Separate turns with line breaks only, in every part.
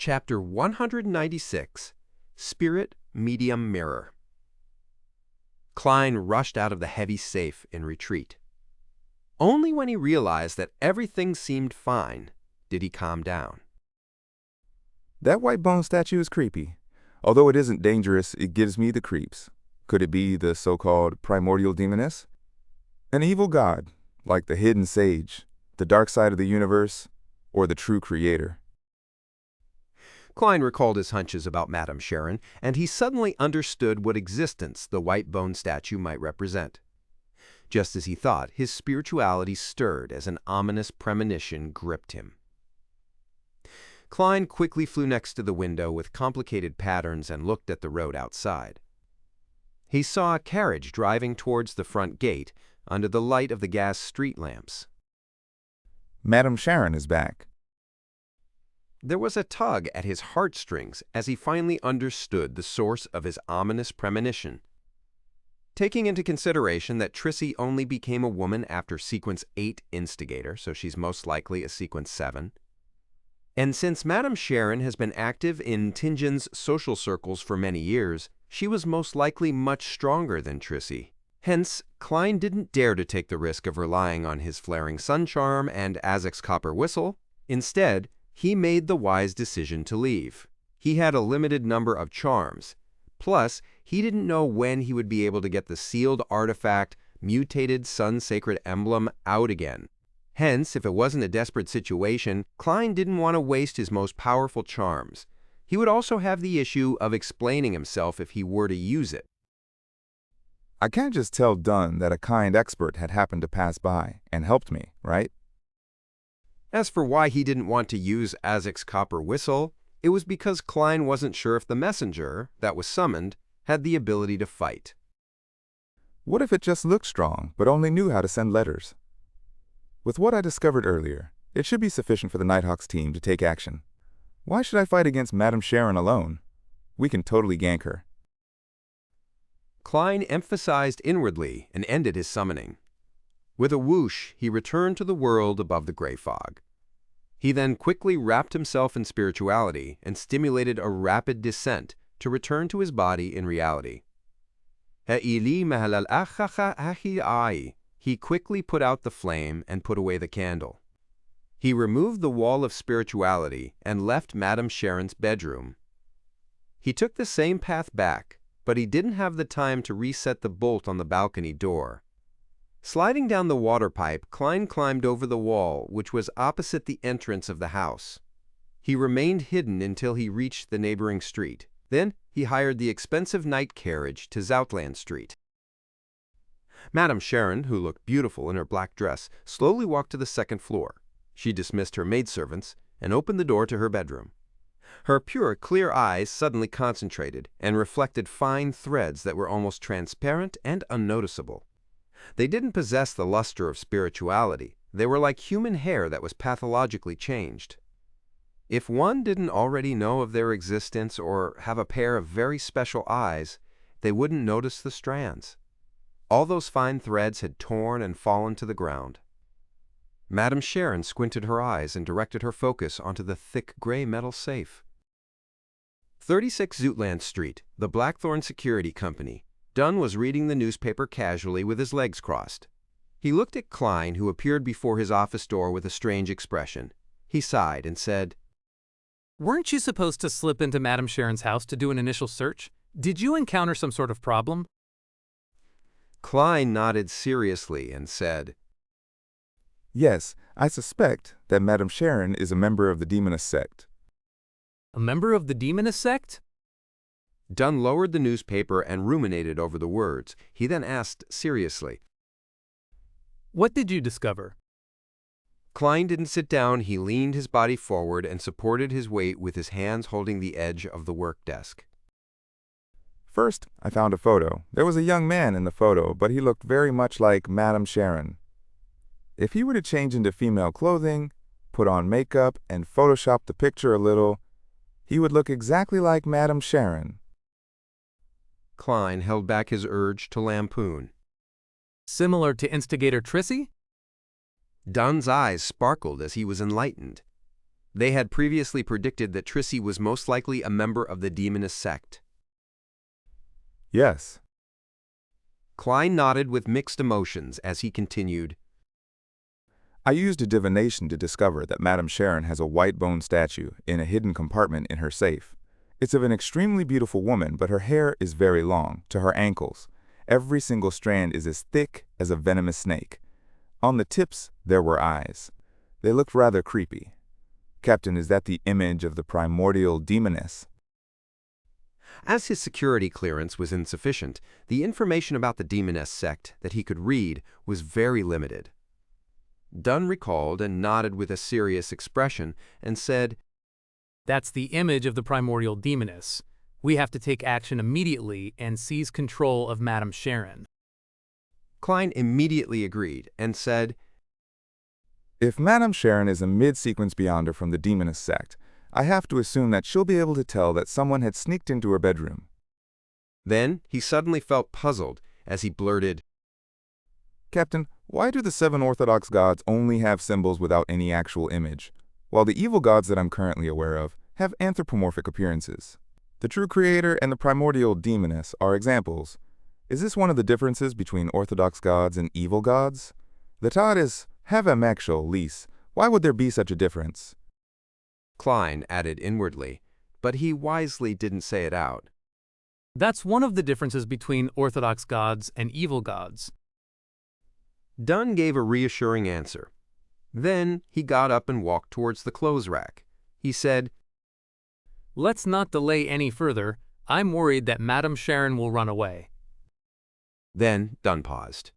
Chapter 196, Spirit Medium Mirror. Klein rushed out of the heavy safe in retreat. Only when he realized that everything seemed fine did he calm down.
That white bone statue is creepy. Although it isn't dangerous, it gives me the creeps. Could it be the so-called primordial demoness? An evil god, like the hidden sage, the dark side of the universe, or the true creator?
Klein recalled his hunches about Madame Sharon, and he suddenly understood what existence the white bone statue might represent. Just as he thought, his spirituality stirred as an ominous premonition gripped him. Klein quickly flew next to the window with complicated patterns and looked at the road outside. He saw a carriage driving towards the front gate under the light of the gas street lamps.
Madame Sharon is back.
There was a tug at his heartstrings as he finally understood the source of his ominous premonition. Taking into consideration that Trissy only became a woman after Sequence 8 Instigator, so she's most likely a Sequence 7, and since Madame Sharon has been active in Tinjin's social circles for many years, she was most likely much stronger than Trissy. Hence, Klein didn't dare to take the risk of relying on his flaring sun charm and Azek's copper whistle. Instead, he made the wise decision to leave. He had a limited number of charms. Plus, he didn't know when he would be able to get the sealed artifact, mutated sun-sacred emblem, out again. Hence, if it wasn't a desperate situation, Klein didn't want to waste his most powerful charms. He would also have the issue of explaining himself if he were to use it.
I can't just tell Dunn that a kind expert had happened to pass by and helped me, right?
As for why he didn't want to use Azek's copper whistle, it was because Klein wasn't sure if the messenger that was summoned had the ability to fight.
What if it just looked strong, but only knew how to send letters? With what I discovered earlier, it should be sufficient for the Nighthawks team to take action. Why should I fight against Madame Sharon alone? We can totally gank her.
Klein emphasized inwardly and ended his summoning. With a whoosh, he returned to the world above the gray fog. He then quickly wrapped himself in spirituality and stimulated a rapid descent to return to his body in reality. He quickly put out the flame and put away the candle. He removed the wall of spirituality and left Madame Sharon's bedroom. He took the same path back, but he didn't have the time to reset the bolt on the balcony door. Sliding down the water pipe, Klein climbed over the wall, which was opposite the entrance of the house. He remained hidden until he reached the neighboring street. Then he hired the expensive night carriage to Zoutland Street. Madame Sharon, who looked beautiful in her black dress, slowly walked to the second floor. She dismissed her maidservants and opened the door to her bedroom. Her pure, clear eyes suddenly concentrated and reflected fine threads that were almost transparent and unnoticeable. They didn't possess the luster of spirituality. They were like human hair that was pathologically changed. If one didn't already know of their existence or have a pair of very special eyes, they wouldn't notice the strands. All those fine threads had torn and fallen to the ground. Madame Sharon squinted her eyes and directed her focus onto the thick gray metal safe. 36 Zoutland Street, the Blackthorn Security Company. Dunn was reading the newspaper casually with his legs crossed. He looked at Klein, who appeared before his office door with a strange expression. He sighed and said,
"Weren't you supposed to slip into Madame Sharon's house to do an initial search? Did you encounter some sort of problem?"
Klein nodded seriously and said,
Yes, I suspect that Madame Sharon is a member of the Demoness sect.
A member of the Demoness sect?
Dunn lowered the newspaper and ruminated over the words. He then asked seriously,
What did you discover?
Klein didn't sit down. He leaned his body forward and supported his weight with his hands holding the edge of the work desk.
First, I found a photo. There was a young man in the photo, but he looked very much like Madame Sharon. If he were to change into female clothing, put on makeup, and Photoshop the picture a little, he would look exactly like Madame Sharon.
Klein held back his urge to lampoon.
Similar to Instigator Trissy?
Dunn's eyes sparkled as he was enlightened. They had previously predicted that Trissy was most likely a member of the Demoness sect.
Yes.
Klein nodded with mixed emotions as he continued.
I used a divination to discover that Madame Sharon has a white bone statue in a hidden compartment in her safe. It's of an extremely beautiful woman, but her hair is very long, to her ankles. Every single strand is as thick as a venomous snake. On the tips, there were eyes. They looked rather creepy. Captain, is that the image of the primordial demoness?
As his security clearance was insufficient, the information about the Demoness sect that he could read was very limited. Dunn recalled and nodded with a serious expression and said,
That's the image of the primordial demoness. We have to take action immediately and seize control of Madame Sharon.
Klein immediately agreed and said,
If Madame Sharon is a mid-sequence beyonder from the Demoness sect, I have to assume that she'll be able to tell that someone had sneaked into her bedroom.
Then he suddenly felt puzzled as he blurted,
Captain, why do the 7 Orthodox gods only have symbols without any actual image, while the evil gods that I'm currently aware of have anthropomorphic appearances? The true creator and the primordial demoness are examples. Is this one of the differences between Orthodox gods and evil gods? The Tad is Havamekshal Lis. Why would there be such a difference?
Klein added inwardly, but he wisely didn't say it out.
That's one of the differences between Orthodox gods and evil gods.
Dunn gave a reassuring answer. Then he got up and walked towards the clothes rack. He said,
Let's not delay any further. I'm worried that Madame Sharon will run away.
Then Dunn paused.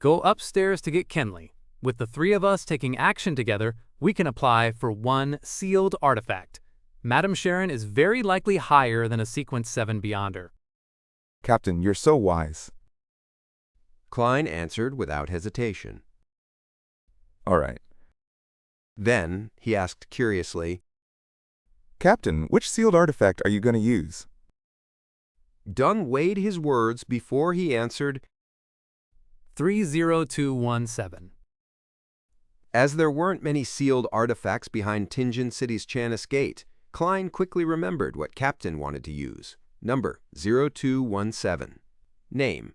Go upstairs to get Kenley. With the 3 of us taking action together, we can apply for one sealed artifact. Madame Sharon is very likely higher than a Sequence 7 Beyonder.
Captain, you're so wise.
Klein answered without hesitation.
All right.
Then he asked curiously,
Captain, which sealed artifact are you going to use?
Dunn weighed his words before he answered,
30217.
As there weren't many sealed artifacts behind Tinjin City's Chanis Gate, Klein quickly remembered what Captain wanted to use. Number 0217. Name: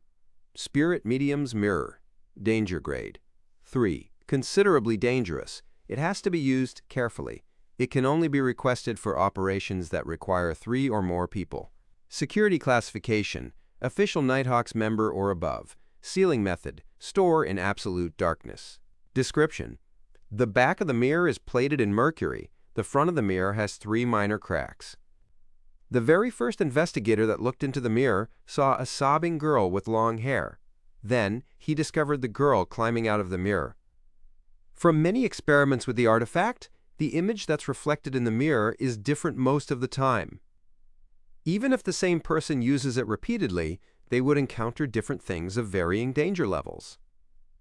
Spirit Medium's Mirror. Danger grade 3. Considerably dangerous. It has to be used carefully. It can only be requested for operations that require 3 or more people. Security classification: Official Nighthawks member or above. Sealing method: Store in absolute darkness. Description: The back of the mirror is plated in mercury. The front of the mirror has 3 minor cracks. The very first investigator that looked into the mirror saw a sobbing girl with long hair. Then he discovered the girl climbing out of the mirror. From many experiments with the artifact, the image that's reflected in the mirror is different most of the time. Even if the same person uses it repeatedly, they would encounter different things of varying danger levels.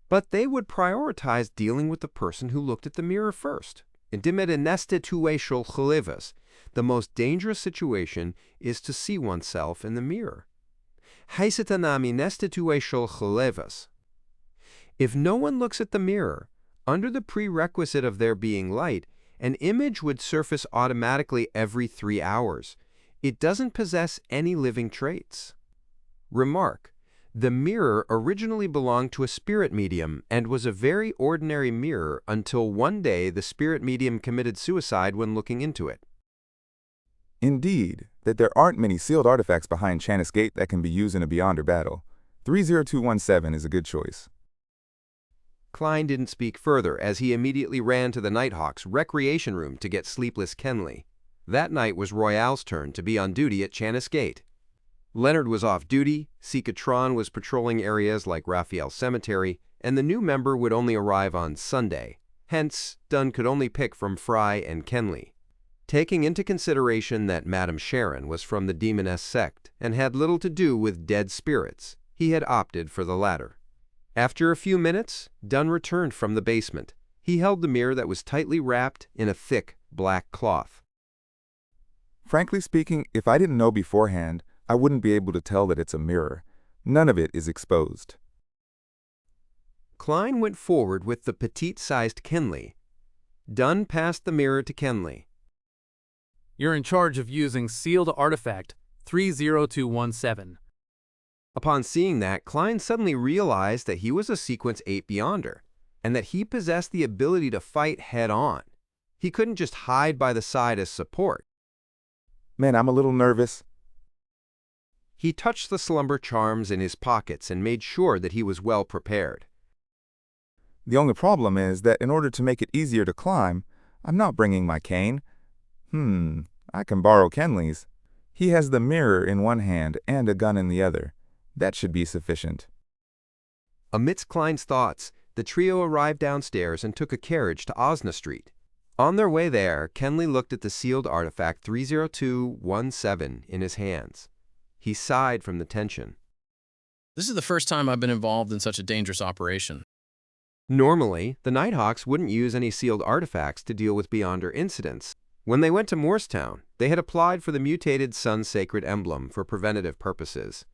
But they would prioritize dealing with the person who looked at the mirror first. In DEMONESS, the most dangerous situation is to see oneself in the mirror. If no one looks at the mirror, under the prerequisite of there being light, an image would surface automatically every 3 hours. It doesn't possess any living traits. Remark: the mirror originally belonged to a spirit medium and was a very ordinary mirror until one day the spirit medium committed suicide when looking into it.
Indeed, that there aren't many sealed artifacts behind Chanis Gate that can be used in a Beyonder battle. 30217 is a good choice.
Klein didn't speak further as he immediately ran to the Nighthawks' recreation room to get sleepless Kenley. That night was Royale's turn to be on duty at Chanis Gate. Leonard was off duty, Sikatron was patrolling areas like Raphael Cemetery, and the new member would only arrive on Sunday. Hence, Dunn could only pick from Fry and Kenley. Taking into consideration that Madame Sharon was from the Demoness sect and had little to do with dead spirits, he had opted for the latter. After a few minutes, Dunn returned from the basement. He held the mirror that was tightly wrapped in a thick, black cloth.
Frankly speaking, if I didn't know beforehand, I wouldn't be able to tell that it's a mirror. None of it is exposed.
Klein went forward with the petite-sized Kenley. Dunn passed the mirror to Kenley.
You're in charge of using sealed artifact 30217.
Upon seeing that, Klein suddenly realized that he was a Sequence 8 Beyonder, and that he possessed the ability to fight head-on. He couldn't just hide by the side as support.
Man, I'm a little nervous.
He touched the slumber charms in his pockets and made sure that he was well prepared.
The only problem is that in order to make it easier to climb, I'm not bringing my cane. I can borrow Kenley's. He has the mirror in one hand and a gun in the other. That should be sufficient.
Amidst Klein's thoughts, the trio arrived downstairs and took a carriage to Osna Street. On their way there, Kenley looked at the sealed artifact 30217 in his hands. He sighed from the tension.
This is the first time I've been involved in such a dangerous operation.
Normally, the Nighthawks wouldn't use any sealed artifacts to deal with Beyonder incidents. When they went to Morristown, they had applied for the mutated Sun Sacred Emblem for preventative purposes.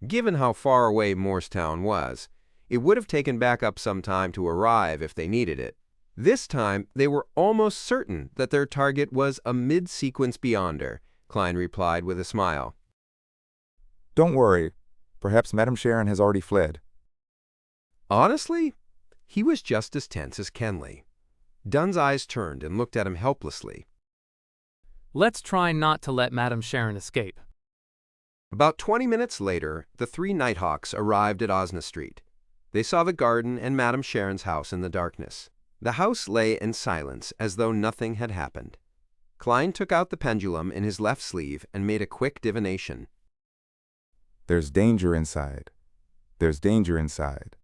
Given how far away Morristown was, it would have taken backup some time to arrive if they needed it. This time, they were almost certain that their target was a mid-sequence Beyonder, Klein replied with a smile.
Don't worry. Perhaps Madame Sharon has already fled.
Honestly, he was just as tense as Kenley. Dunn's eyes turned and looked at him helplessly.
Let's try not to let Madame Sharon escape.
About 20 minutes later, the three Nighthawks arrived at Osna Street. They saw the garden and Madame Sharon's house in the darkness. The house lay in silence as though nothing had happened. Klein took out the pendulum in his left sleeve and made a quick divination.
There's danger inside. There's danger inside.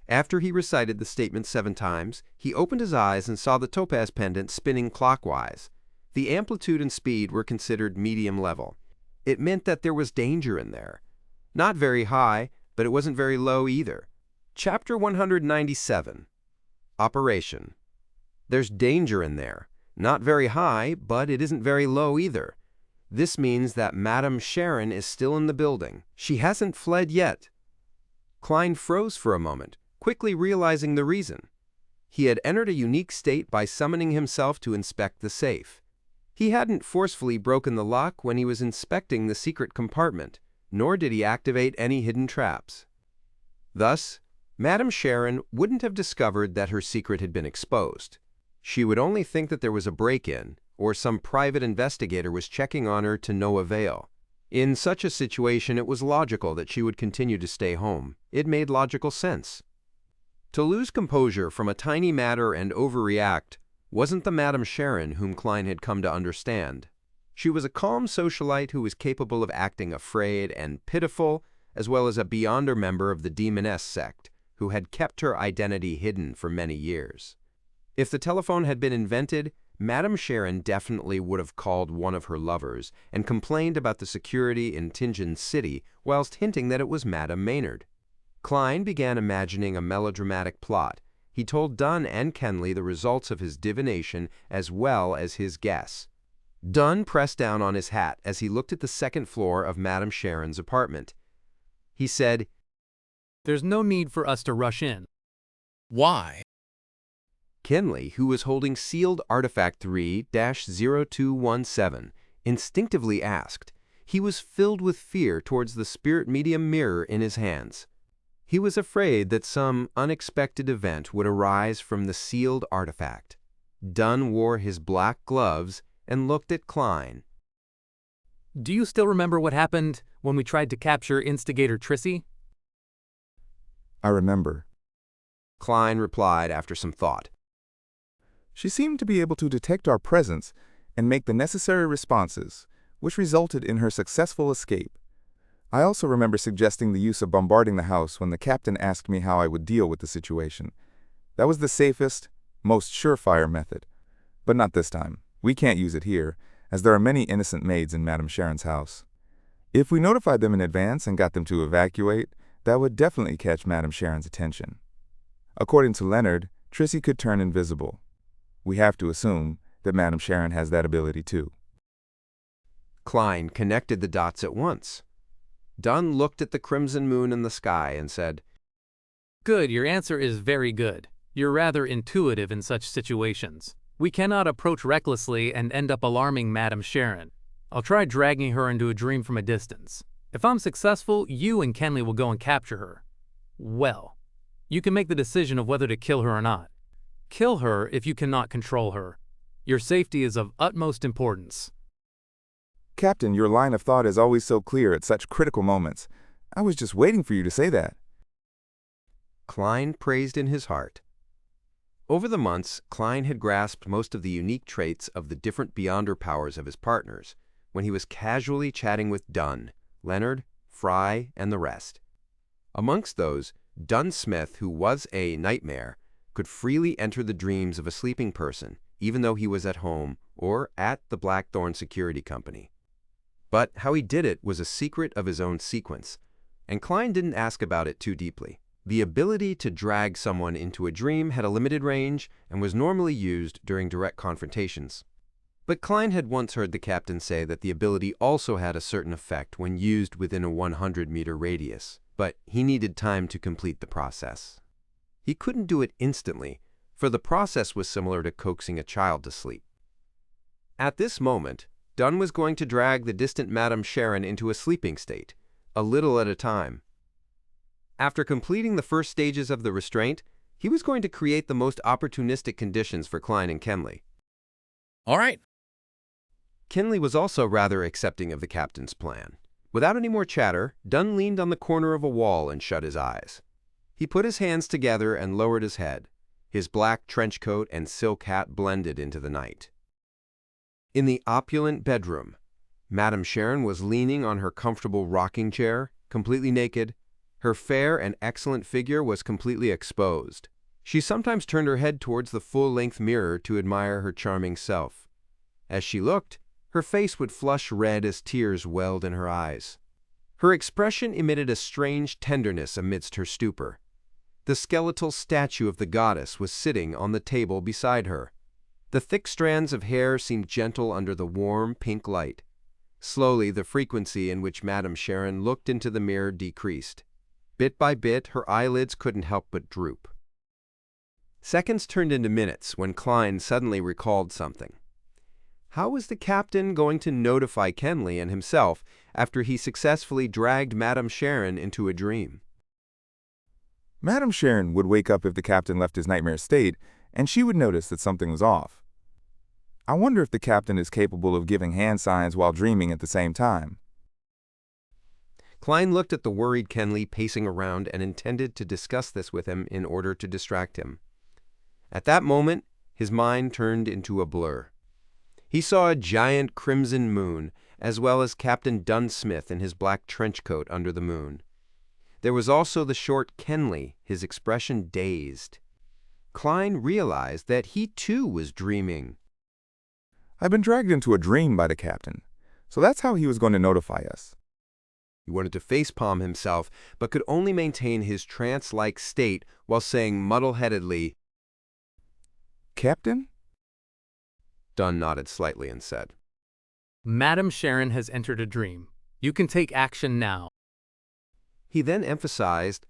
After he recited the statement 7 times, he opened his eyes and saw the topaz pendant spinning clockwise. The amplitude and speed were considered medium level. It meant that there was danger in there. Not very high, but it wasn't very low either. Chapter 197. Operation. There's danger in there. Not very high, but it isn't very low either. This means that Madame Sharon is still in the building. She hasn't fled yet. Klein froze for a moment, quickly realizing the reason. He had entered a unique state by summoning himself to inspect the safe. He hadn't forcefully broken the lock when he was inspecting the secret compartment, nor did he activate any hidden traps. Thus, Madame Sharon wouldn't have discovered that her secret had been exposed. She would only think that there was a break-in, or some private investigator was checking on her to no avail. In such a situation, it was logical that she would continue to stay home. It made logical sense. To lose composure from a tiny matter and overreact wasn't the Madame Sharon whom Klein had come to understand. She was a calm socialite who was capable of acting afraid and pitiful, as well as a Beyonder member of the Demoness sect, who had kept her identity hidden for many years. If the telephone had been invented, Madame Sharon definitely would have called one of her lovers and complained about the security in Tingen City whilst hinting that it was Madame Maynard. Klein began imagining a melodramatic plot. He told Dunn and Kenley the results of his divination as well as his guess. Dunn pressed down on his hat as he looked at the second floor of Madame Sharon's apartment. He said,
There's no need for us to rush in.
Why?
Kenley, who was holding sealed artifact 3-0217, instinctively asked. He was filled with fear towards the spirit medium mirror in his hands. He was afraid that some unexpected event would arise from the sealed artifact. Dunn wore his black gloves and looked at Klein.
Do you still remember what happened when we tried to capture instigator Trissy?
I remember.
Klein replied after some thought.
She seemed to be able to detect our presence and make the necessary responses, which resulted in her successful escape. I also remember suggesting the use of bombarding the house when the captain asked me how I would deal with the situation. That was the safest, most surefire method. But not this time. We can't use it here, as there are many innocent maids in Madame Sharon's house. If we notified them in advance and got them to evacuate, that would definitely catch Madame Sharon's attention. According to Leonard, Trissy could turn invisible. We have to assume that Madame Sharon has that ability too.
Klein connected the dots at once. Dunn looked at the crimson moon in the sky and said,
Good, your answer is very good. You're rather intuitive in such situations. We cannot approach recklessly and end up alarming Madam Sharon. I'll try dragging her into a dream from a distance. If I'm successful, you and Kenley will go and capture her. Well, you can make the decision of whether to kill her or not. Kill her if you cannot control her. Your safety is of utmost importance.
Captain, your line of thought is always so clear at such critical moments. I was just waiting for you to say that.
Klein praised in his heart. Over the months, Klein had grasped most of the unique traits of the different Beyonder powers of his partners when he was casually chatting with Dunn, Leonard, Fry, and the rest. Amongst those, Dunn Smith, who was a nightmare, could freely enter the dreams of a sleeping person, even though he was at home or at the Blackthorn Security Company. But how he did it was a secret of his own sequence, and Klein didn't ask about it too deeply. The ability to drag someone into a dream had a limited range and was normally used during direct confrontations. But Klein had once heard the captain say that the ability also had a certain effect when used within a 100-meter radius, but he needed time to complete the process. He couldn't do it instantly, for the process was similar to coaxing a child to sleep. At this moment, Dunn was going to drag the distant Madame Sharon into a sleeping state, a little at a time. After completing the first stages of the restraint, he was going to create the most opportunistic conditions for Klein and Kenley.
All right.
Kenley was also rather accepting of the captain's plan. Without any more chatter, Dunn leaned on the corner of a wall and shut his eyes. He put his hands together and lowered his head. His black trench coat and silk hat blended into the night. In the opulent bedroom, Madame Sharon was leaning on her comfortable rocking chair, completely naked. Her fair and excellent figure was completely exposed. She sometimes turned her head towards the full-length mirror to admire her charming self. As she looked, her face would flush red as tears welled in her eyes. Her expression emitted a strange tenderness amidst her stupor. The skeletal statue of the goddess was sitting on the table beside her. The thick strands of hair seemed gentle under the warm, pink light. Slowly, the frequency in which Madame Sharon looked into the mirror decreased. Bit by bit, her eyelids couldn't help but droop. Seconds turned into minutes when Klein suddenly recalled something. How was the captain going to notify Kenley and himself after he successfully dragged Madame Sharon into a dream?
Madame Sharon would wake up if the captain left his nightmare state, and she would notice that something was off. I wonder if the captain is capable of giving hand signs while dreaming at the same time.
Klein looked at the worried Kenley pacing around and intended to discuss this with him in order to distract him. At that moment, his mind turned into a blur. He saw a giant crimson moon, as well as Captain Dunn Smith in his black trench coat under the moon. There was also the short Kenley, his expression dazed. Klein realized that he too was dreaming.
I've been dragged into a dream by the captain, so that's how he was going to notify us.
He wanted to facepalm himself, but could only maintain his trance-like state while saying muddle-headedly,
Captain?
Dunn nodded slightly and said,
Madam Sharon has entered a dream. You can take action now.
He then emphasized,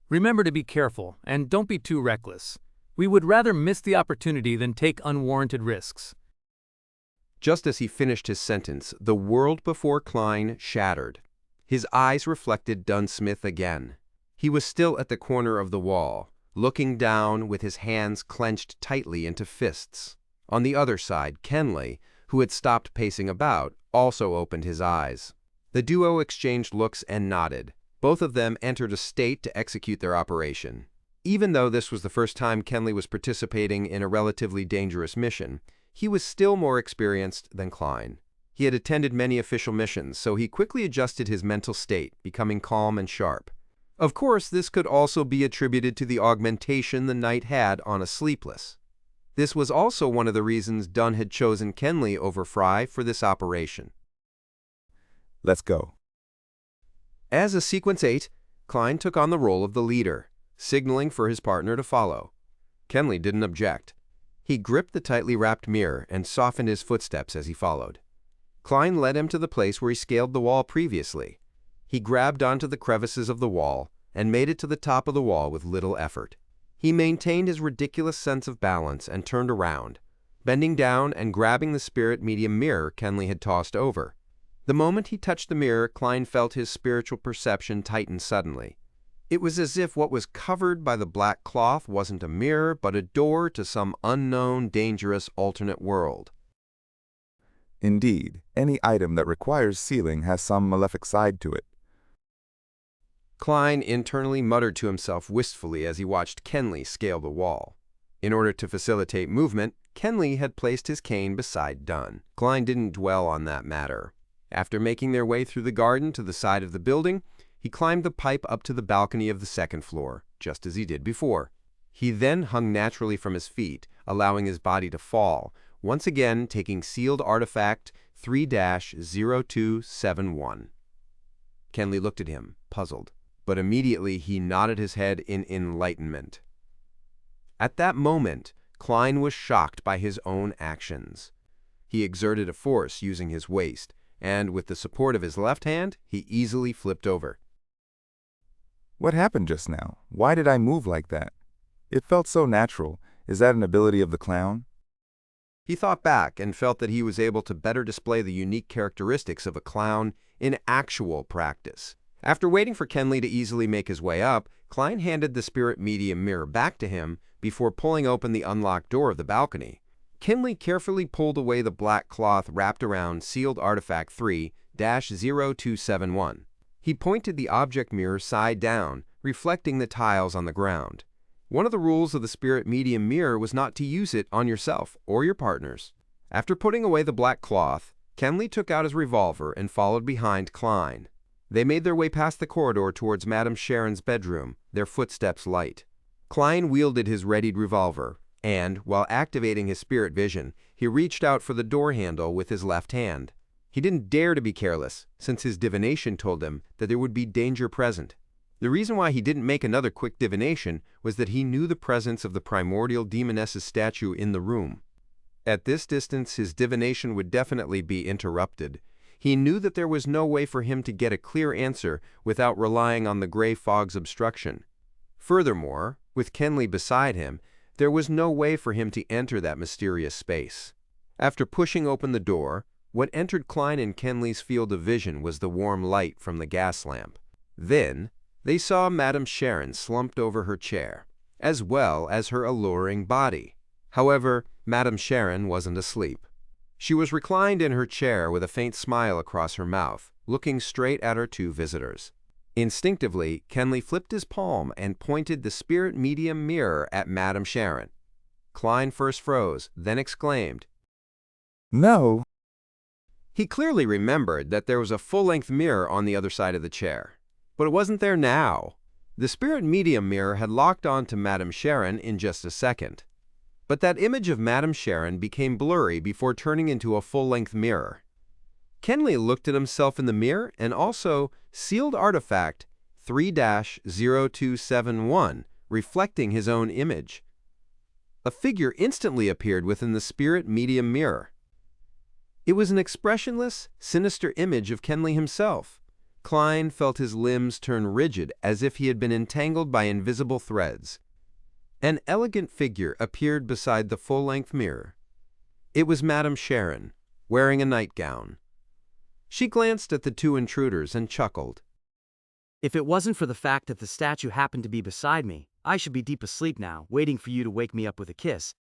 Remember to be careful, and don't be too reckless. We would rather miss the opportunity than take unwarranted risks.
Just as he finished his sentence, the world before Klein shattered. His eyes reflected Dunn Smith again. He was still at the corner of the wall, looking down with his hands clenched tightly into fists. On the other side, Kenley, who had stopped pacing about, also opened his eyes. The duo exchanged looks and nodded. Both of them entered a state to execute their operation. Even though this was the first time Kenley was participating in a relatively dangerous mission, he was still more experienced than Klein. He had attended many official missions, so he quickly adjusted his mental state, becoming calm and sharp. Of course, this could also be attributed to the augmentation the knight had on a sleepless. This was also one of the reasons Dunn had chosen Kenley over Fry for this operation.
Let's go.
As a Sequence 8, Klein took on the role of the leader, signaling for his partner to follow. Kenley didn't object. He gripped the tightly wrapped mirror and softened his footsteps as he followed. Klein led him to the place where he scaled the wall previously. He grabbed onto the crevices of the wall and made it to the top of the wall with little effort. He maintained his ridiculous sense of balance and turned around, bending down and grabbing the spirit medium mirror Kenley had tossed over. The moment he touched the mirror, Klein felt his spiritual perception tighten suddenly. It was as if what was covered by the black cloth wasn't a mirror, but a door to some unknown, dangerous alternate world.
Indeed, any item that requires sealing has some malefic side to it.
Klein internally muttered to himself wistfully as he watched Kenley scale the wall. In order to facilitate movement, Kenley had placed his cane beside Dunn. Klein didn't dwell on that matter. After making their way through the garden to the side of the building, he climbed the pipe up to the balcony of the second floor, just as he did before. He then hung naturally from his feet, allowing his body to fall, once again taking sealed artifact 3-0271. Kenley looked at him, puzzled, but immediately he nodded his head in enlightenment. At that moment, Klein was shocked by his own actions. He exerted a force using his waist, and with the support of his left hand, he easily flipped over.
What happened just now? Why did I move like that? It felt so natural. Is that an ability of the clown?
He thought back and felt that he was able to better display the unique characteristics of a clown in actual practice. After waiting for Kenley to easily make his way up, Klein handed the spirit medium mirror back to him before pulling open the unlocked door of the balcony. Kenley carefully pulled away the black cloth wrapped around sealed artifact 3-0271. He pointed the object mirror side down, reflecting the tiles on the ground. One of the rules of the spirit medium mirror was not to use it on yourself or your partners. After putting away the black cloth, Kenley took out his revolver and followed behind Klein. They made their way past the corridor towards Madame Sharon's bedroom, their footsteps light. Klein wielded his readied revolver, and, while activating his spirit vision, he reached out for the door handle with his left hand. He didn't dare to be careless, since his divination told him that there would be danger present. The reason why he didn't make another quick divination was that he knew the presence of the primordial demoness's statue in the room. At this distance, his divination would definitely be interrupted. He knew that there was no way for him to get a clear answer without relying on the gray fog's obstruction. Furthermore, with Kenley beside him, there was no way for him to enter that mysterious space. After pushing open the door, what entered Klein and Kenley's field of vision was the warm light from the gas lamp. Then, they saw Madame Sharon slumped over her chair, as well as her alluring body. However, Madame Sharon wasn't asleep. She was reclined in her chair with a faint smile across her mouth, looking straight at her two visitors. Instinctively, Kenley flipped his palm and pointed the spirit medium mirror at Madame Sharon. Klein first froze, then exclaimed,
No!
He clearly remembered that there was a full-length mirror on the other side of the chair. But it wasn't there now. The spirit medium mirror had locked on to Madame Sharon in just a second. But that image of Madame Sharon became blurry before turning into a full-length mirror. Kenley looked at himself in the mirror and also sealed artifact 3-0271, reflecting his own image. A figure instantly appeared within the spirit medium mirror. It was an expressionless, sinister image of Kenley himself. Klein felt his limbs turn rigid as if he had been entangled by invisible threads. An elegant figure appeared beside the full-length mirror. It was Madame Sharon, wearing a nightgown. She glanced at the two intruders and chuckled.
If it wasn't for the fact that the statue happened to be beside me, I should be deep asleep now, waiting for you to wake me up with a kiss.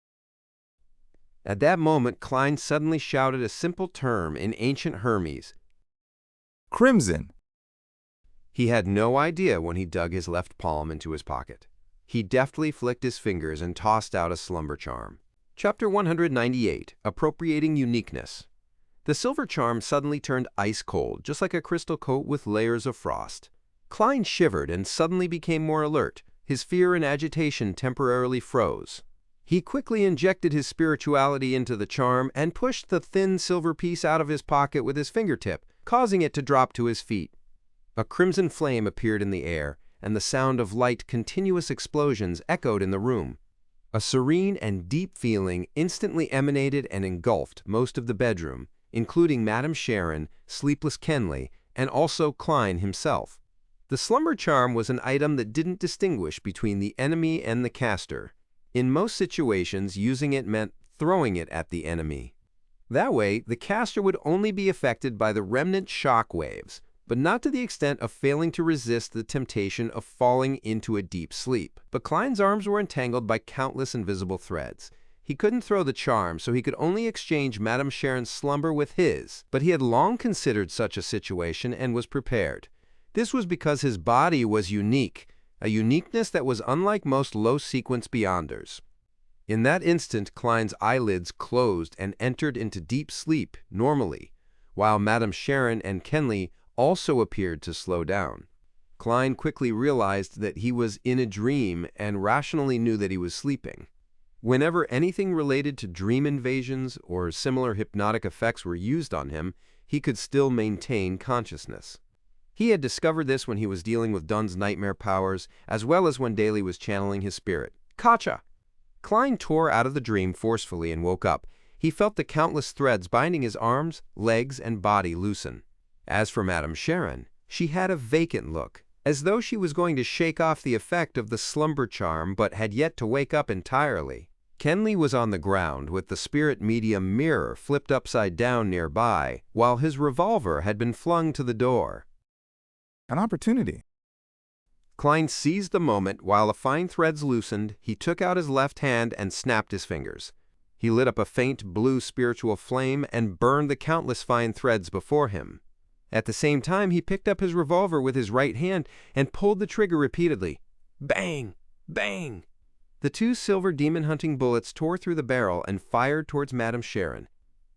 At that moment, Klein suddenly shouted a simple term in ancient Hermes.
Crimson!
He had no idea when he dug his left palm into his pocket. He deftly flicked his fingers and tossed out a slumber charm. Chapter 198, Appropriating Uniqueness. The silver charm suddenly turned ice cold, just like a crystal coat with layers of frost. Klein shivered and suddenly became more alert. His fear and agitation temporarily froze. He quickly injected his spirituality into the charm and pushed the thin silver piece out of his pocket with his fingertip, causing it to drop to his feet. A crimson flame appeared in the air, and the sound of light continuous explosions echoed in the room. A serene and deep feeling instantly emanated and engulfed most of the bedroom, including Madame Sharon, sleepless Kenley, and also Klein himself. The slumber charm was an item that didn't distinguish between the enemy and the caster. In most situations, using it meant throwing it at the enemy. That way, the caster would only be affected by the remnant shock waves, but not to the extent of failing to resist the temptation of falling into a deep sleep. But Klein's arms were entangled by countless invisible threads. He couldn't throw the charm, so he could only exchange Madame Sharon's slumber with his, but he had long considered such a situation and was prepared. This was because his body was unique, a uniqueness that was unlike most low-sequence beyonders. In that instant, Klein's eyelids closed and entered into deep sleep normally, while Madame Sharon and Kenley also appeared to slow down. Klein quickly realized that he was in a dream and rationally knew that he was sleeping. Whenever anything related to dream invasions or similar hypnotic effects were used on him, he could still maintain consciousness. He had discovered this when he was dealing with Dunn's nightmare powers, as well as when Daly was channeling his spirit. Katja! Klein tore out of the dream forcefully and woke up. He felt the countless threads binding his arms, legs, and body loosen. As for Madame Sharon, she had a vacant look, as though she was going to shake off the effect of the slumber charm but had yet to wake up entirely. Kenley was on the ground with the spirit medium mirror flipped upside down nearby, while his revolver had been flung to the door.
An opportunity.
Klein seized the moment. While the fine threads loosened, he took out his left hand and snapped his fingers. He lit up a faint blue spiritual flame and burned the countless fine threads before him. At the same time, he picked up his revolver with his right hand and pulled the trigger repeatedly. Bang! Bang! The two silver demon-hunting bullets tore through the barrel and fired towards Madame Sharon.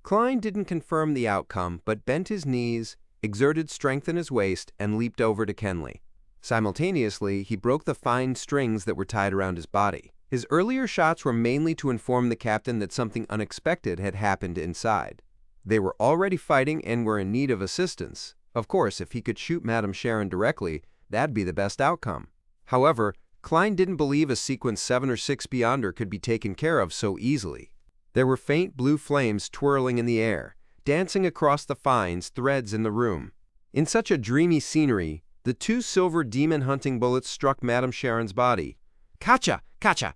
Klein didn't confirm the outcome, but bent his knees, exerted strength in his waist, and leaped over to Kenley. Simultaneously, he broke the fine strings that were tied around his body. His earlier shots were mainly to inform the captain that something unexpected had happened inside. They were already fighting and were in need of assistance. Of course, if he could shoot Madame Sharon directly, that'd be the best outcome. However, Klein didn't believe a sequence 7 or 6 beyonder could be taken care of so easily. There were faint blue flames twirling in the air, dancing across the fine threads in the room. In such a dreamy scenery, the two silver demon-hunting bullets struck Madame Sharon's body. Katja! Katja!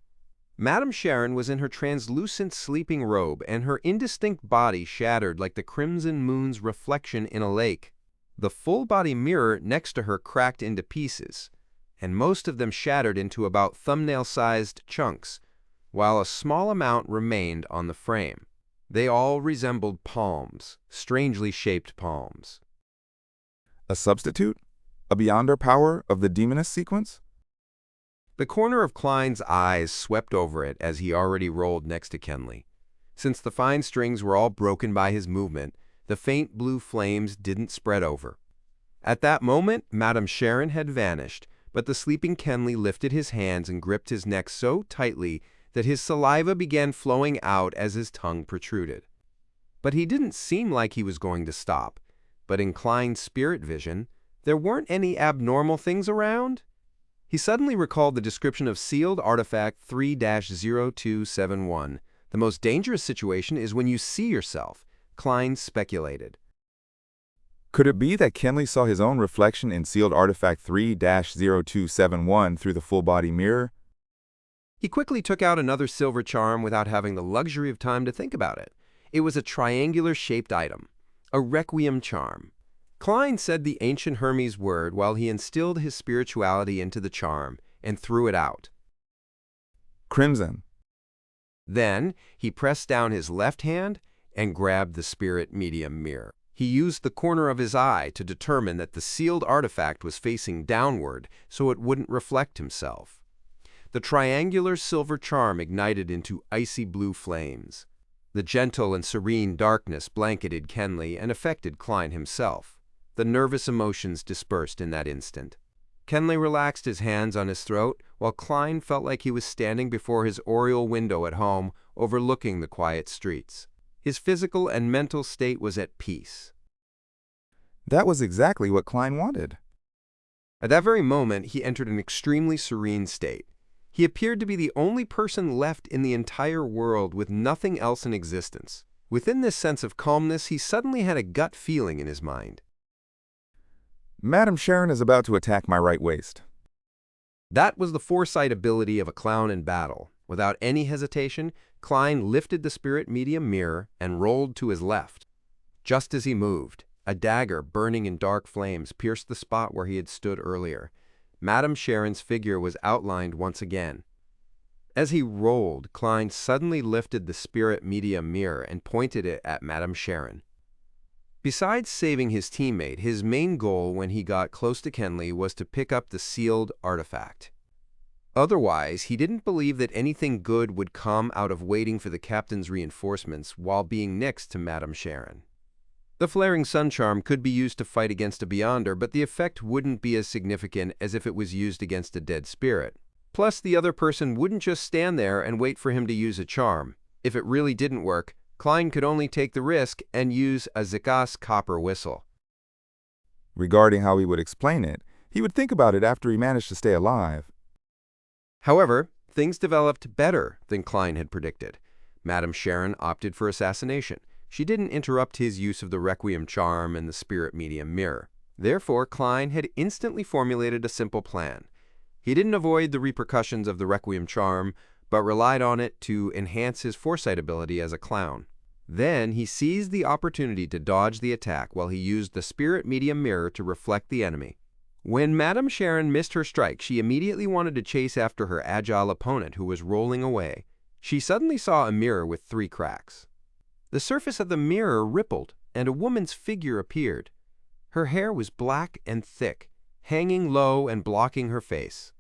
Madame Sharon was in her translucent sleeping robe, and her indistinct body shattered like the crimson moon's reflection in a lake. The full-body mirror next to her cracked into pieces, and most of them shattered into about thumbnail-sized chunks, while a small amount remained on the frame. They all resembled palms, strangely shaped palms.
A substitute? A beyonder power of the Demoness sequence?
The corner of Klein's eyes swept over it as he already rolled next to Kenley. Since the fine strings were all broken by his movement, the faint blue flames didn't spread over. At that moment, Madame Sharon had vanished, but the sleeping Kenley lifted his hands and gripped his neck so tightly that his saliva began flowing out as his tongue protruded. But he didn't seem like he was going to stop. But in Klein's spirit vision, there weren't any abnormal things around. He suddenly recalled the description of sealed artifact 3-0271. The most dangerous situation is when you see yourself, Klein speculated.
Could it be that Kenley saw his own reflection in sealed artifact 3-0271 through the full-body mirror?
He quickly took out another silver charm without having the luxury of time to think about it. It was a triangular-shaped item, a requiem charm. Klein said the ancient Hermes word while he instilled his spirituality into the charm and threw it out.
Crimson.
Then he pressed down his left hand and grabbed the spirit medium mirror. He used the corner of his eye to determine that the sealed artifact was facing downward so it wouldn't reflect himself. The triangular silver charm ignited into icy blue flames. The gentle and serene darkness blanketed Kenley and affected Klein himself. The nervous emotions dispersed in that instant. Kenley relaxed his hands on his throat, while Klein felt like he was standing before his oriel window at home, overlooking the quiet streets. His physical and mental state was at peace.
That was exactly what Klein wanted.
At that very moment, he entered an extremely serene state. He appeared to be the only person left in the entire world with nothing else in existence. Within this sense of calmness, he suddenly had a gut feeling in his mind.
Madam Sharon is about to attack my right waist.
That was the foresight ability of a clown in battle. Without any hesitation, Klein lifted the spirit medium mirror and rolled to his left. Just as he moved, a dagger burning in dark flames pierced the spot where he had stood earlier. Madam Sharon's figure was outlined once again. As he rolled, Klein suddenly lifted the spirit medium mirror and pointed it at Madam Sharon. Besides saving his teammate, his main goal when he got close to Kenley was to pick up the sealed artifact. Otherwise, he didn't believe that anything good would come out of waiting for the captain's reinforcements while being next to Madam Sharon. The flaring sun charm could be used to fight against a Beyonder, but the effect wouldn't be as significant as if it was used against a dead spirit. Plus, the other person wouldn't just stand there and wait for him to use a charm. If it really didn't work, Klein could only take the risk and use a Zikas copper whistle.
Regarding how he would explain it, he would think about it after he managed to stay alive.
However, things developed better than Klein had predicted. Madam Sharon opted for assassination. She didn't interrupt his use of the Requiem charm and the spirit medium mirror. Therefore, Klein had instantly formulated a simple plan. He didn't avoid the repercussions of the Requiem charm, but relied on it to enhance his foresight ability as a clown. Then he seized the opportunity to dodge the attack while he used the spirit medium mirror to reflect the enemy. When Madam Sharon missed her strike, she immediately wanted to chase after her agile opponent who was rolling away. She suddenly saw a mirror with 3 cracks. The surface of the mirror rippled, and a woman's figure appeared. Her hair was black and thick, hanging low and blocking her face.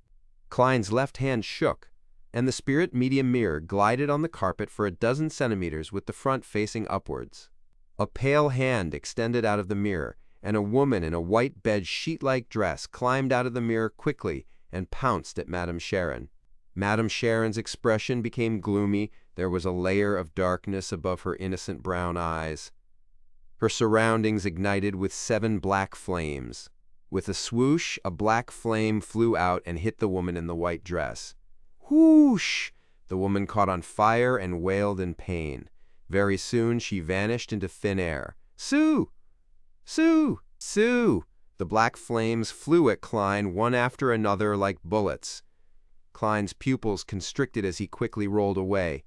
Klein's left hand shook, and the spirit medium mirror glided on the carpet for a dozen centimeters with the front facing upwards. A pale hand extended out of the mirror, and a woman in a white bed sheet-like dress climbed out of the mirror quickly and pounced at Madam Sharon. Madam Sharon's expression became gloomy. There was a layer of darkness above her innocent brown eyes. Her surroundings ignited with 7 black flames. With a swoosh, a black flame flew out and hit the woman in the white dress. Whoosh! The woman caught on fire and wailed in pain. Very soon she vanished into thin air. Sue! Sue! Sue! The black flames flew at Klein one after another like bullets. Klein's pupils constricted as he quickly rolled away.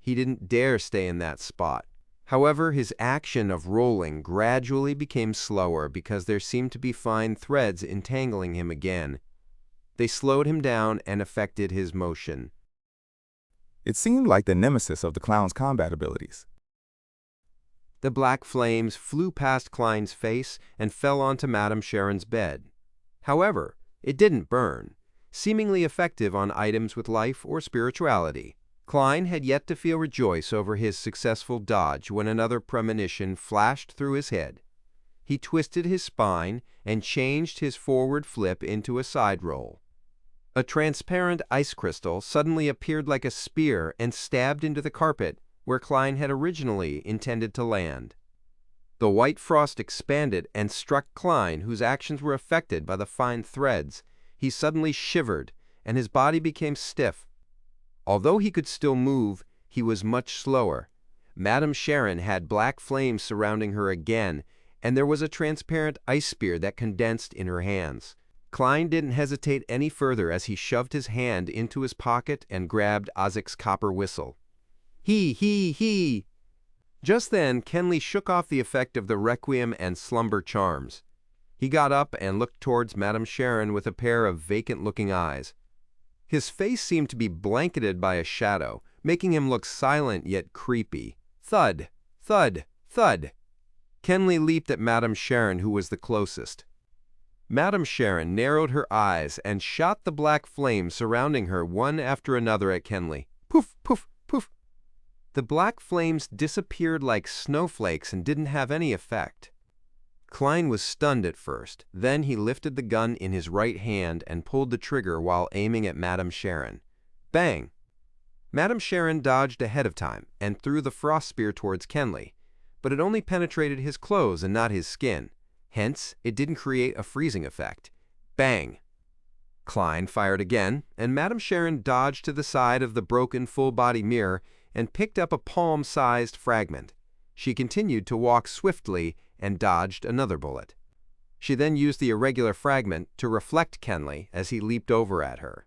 He didn't dare stay in that spot. However, his action of rolling gradually became slower because there seemed to be fine threads entangling him again. They slowed him down and affected his motion.
It seemed like the nemesis of the clown's combat abilities.
The black flames flew past Klein's face and fell onto Madam Sharon's bed. However, it didn't burn, seemingly effective on items with life or spirituality. Klein had yet to feel rejoice over his successful dodge when another premonition flashed through his head. He twisted his spine and changed his forward flip into a side roll. A transparent ice crystal suddenly appeared like a spear and stabbed into the carpet where Klein had originally intended to land. The white frost expanded and struck Klein, whose actions were affected by the fine threads. He suddenly shivered, and his body became stiff. Although he could still move, he was much slower. Madam Sharon had black flames surrounding her again, and there was a transparent ice spear that condensed in her hands. Klein didn't hesitate any further as he shoved his hand into his pocket and grabbed Ozik's copper whistle. He! Just then, Kenley shook off the effect of the Requiem and Slumber charms. He got up and looked towards Madam Sharon with a pair of vacant-looking eyes. His face seemed to be blanketed by a shadow, making him look silent yet creepy. Thud! Thud! Thud! Kenley leaped at Madam Sharon, who was the closest. Madam Sharon narrowed her eyes and shot the black flames surrounding her one after another at Kenley. Poof! Poof! Poof! The black flames disappeared like snowflakes and didn't have any effect. Klein was stunned at first. Then he lifted the gun in his right hand and pulled the trigger while aiming at Madam Sharon. Bang! Madam Sharon dodged ahead of time and threw the frost spear towards Kenley, but it only penetrated his clothes and not his skin. Hence, it didn't create a freezing effect. Bang! Klein fired again, and Madam Sharon dodged to the side of the broken full-body mirror and picked up a palm-sized fragment. She continued to walk swiftly and dodged another bullet. She then used the irregular fragment to reflect Kenley as he leaped over at her.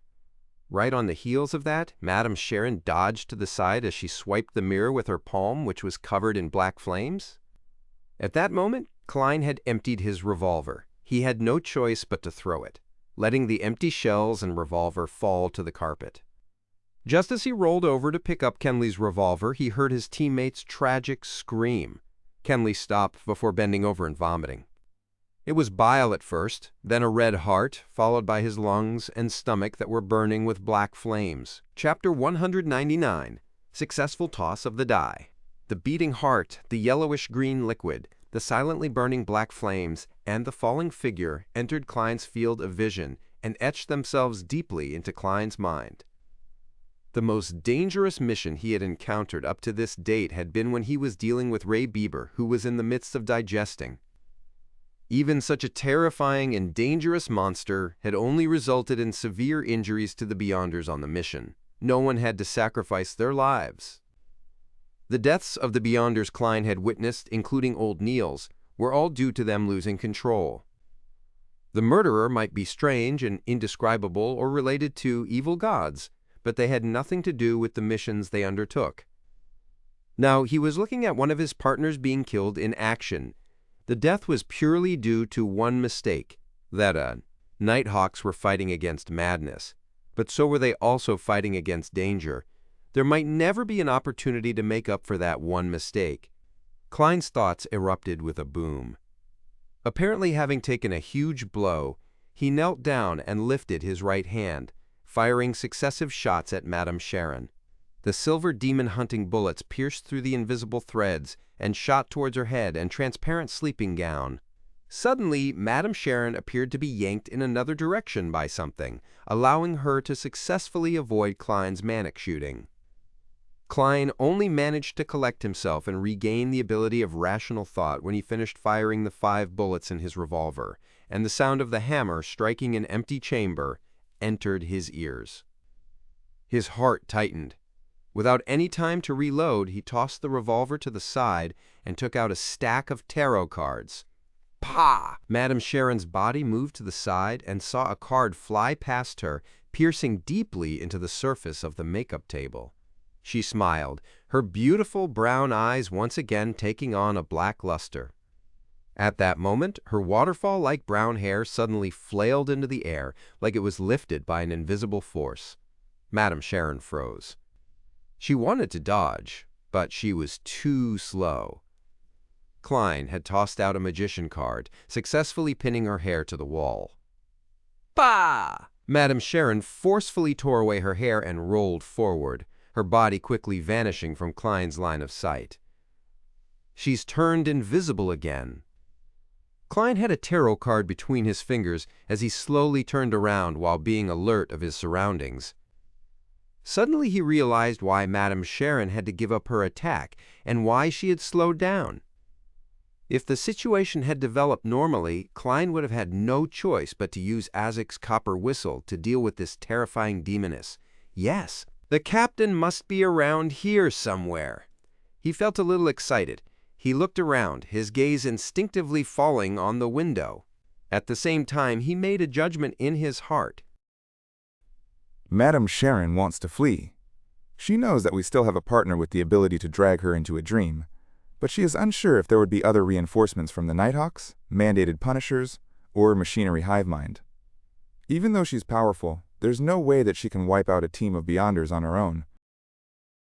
Right on the heels of that, Madame Sharon dodged to the side as she swiped the mirror with her palm, which was covered in black flames. At that moment, Klein had emptied his revolver. He had no choice but to throw it, letting the empty shells and revolver fall to the carpet. Just as he rolled over to pick up Kenley's revolver, he heard his teammate's tragic scream. Kenley stopped before bending over and vomiting. It was bile at first, then a red heart, followed by his lungs and stomach that were burning with black flames. Chapter 199, Successful Toss of the Die. The beating heart, the yellowish-green liquid, the silently burning black flames, and the falling figure entered Klein's field of vision and etched themselves deeply into Klein's mind. The most dangerous mission he had encountered up to this date had been when he was dealing with Ray Bieber, who was in the midst of digesting. Even such a terrifying and dangerous monster had only resulted in severe injuries to the Beyonders on the mission. No one had to sacrifice their lives. The deaths of the Beyonders Klein had witnessed, including old Niels, were all due to them losing control. The murderer might be strange and indescribable or related to evil gods, but they had nothing to do with the missions they undertook. Now, he was looking at one of his partners being killed in action. The death was purely due to one mistake, that Nighthawks were fighting against madness, but so were they also fighting against danger. There might never be an opportunity to make up for that one mistake. Klein's thoughts erupted with a boom. Apparently having taken a huge blow, he knelt down and lifted his right hand, firing successive shots at Madame Sharon. The silver demon-hunting bullets pierced through the invisible threads and shot towards her head and transparent sleeping gown. Suddenly, Madame Sharon appeared to be yanked in another direction by something, allowing her to successfully avoid Klein's manic shooting. Klein only managed to collect himself and regain the ability of rational thought when he finished firing the 5 bullets in his revolver, and the sound of the hammer striking an empty chamber entered his ears. His heart tightened. Without any time to reload, he tossed the revolver to the side and took out a stack of tarot cards. Pah! Madame Sharon's body moved to the side and saw a card fly past her, piercing deeply into the surface of the makeup table. She smiled, her beautiful brown eyes once again taking on a black luster. At that moment, her waterfall-like brown hair suddenly flailed into the air like it was lifted by an invisible force. Madame Sharon froze. She wanted to dodge, but she was too slow. Klein had tossed out a magician card, successfully pinning her hair to the wall. Bah! Madame Sharon forcefully tore away her hair and rolled forward, her body quickly vanishing from Klein's line of sight. She's turned invisible again. Klein had a tarot card between his fingers as he slowly turned around while being alert of his surroundings. Suddenly he realized why Madame Sharon had to give up her attack and why she had slowed down. If the situation had developed normally, Klein would have had no choice but to use Azek's copper whistle to deal with this terrifying demoness. Yes, the captain must be around here somewhere. He felt a little excited. He looked around, his gaze instinctively falling on the window. At the same time, he made a judgment in his heart.
Madame Sharon wants to flee. She knows that we still have a partner with the ability to drag her into a dream, but she is unsure if there would be other reinforcements from the Nighthawks, mandated punishers, or machinery hive mind. Even though she's powerful, there's no way that she can wipe out a team of Beyonders on her own.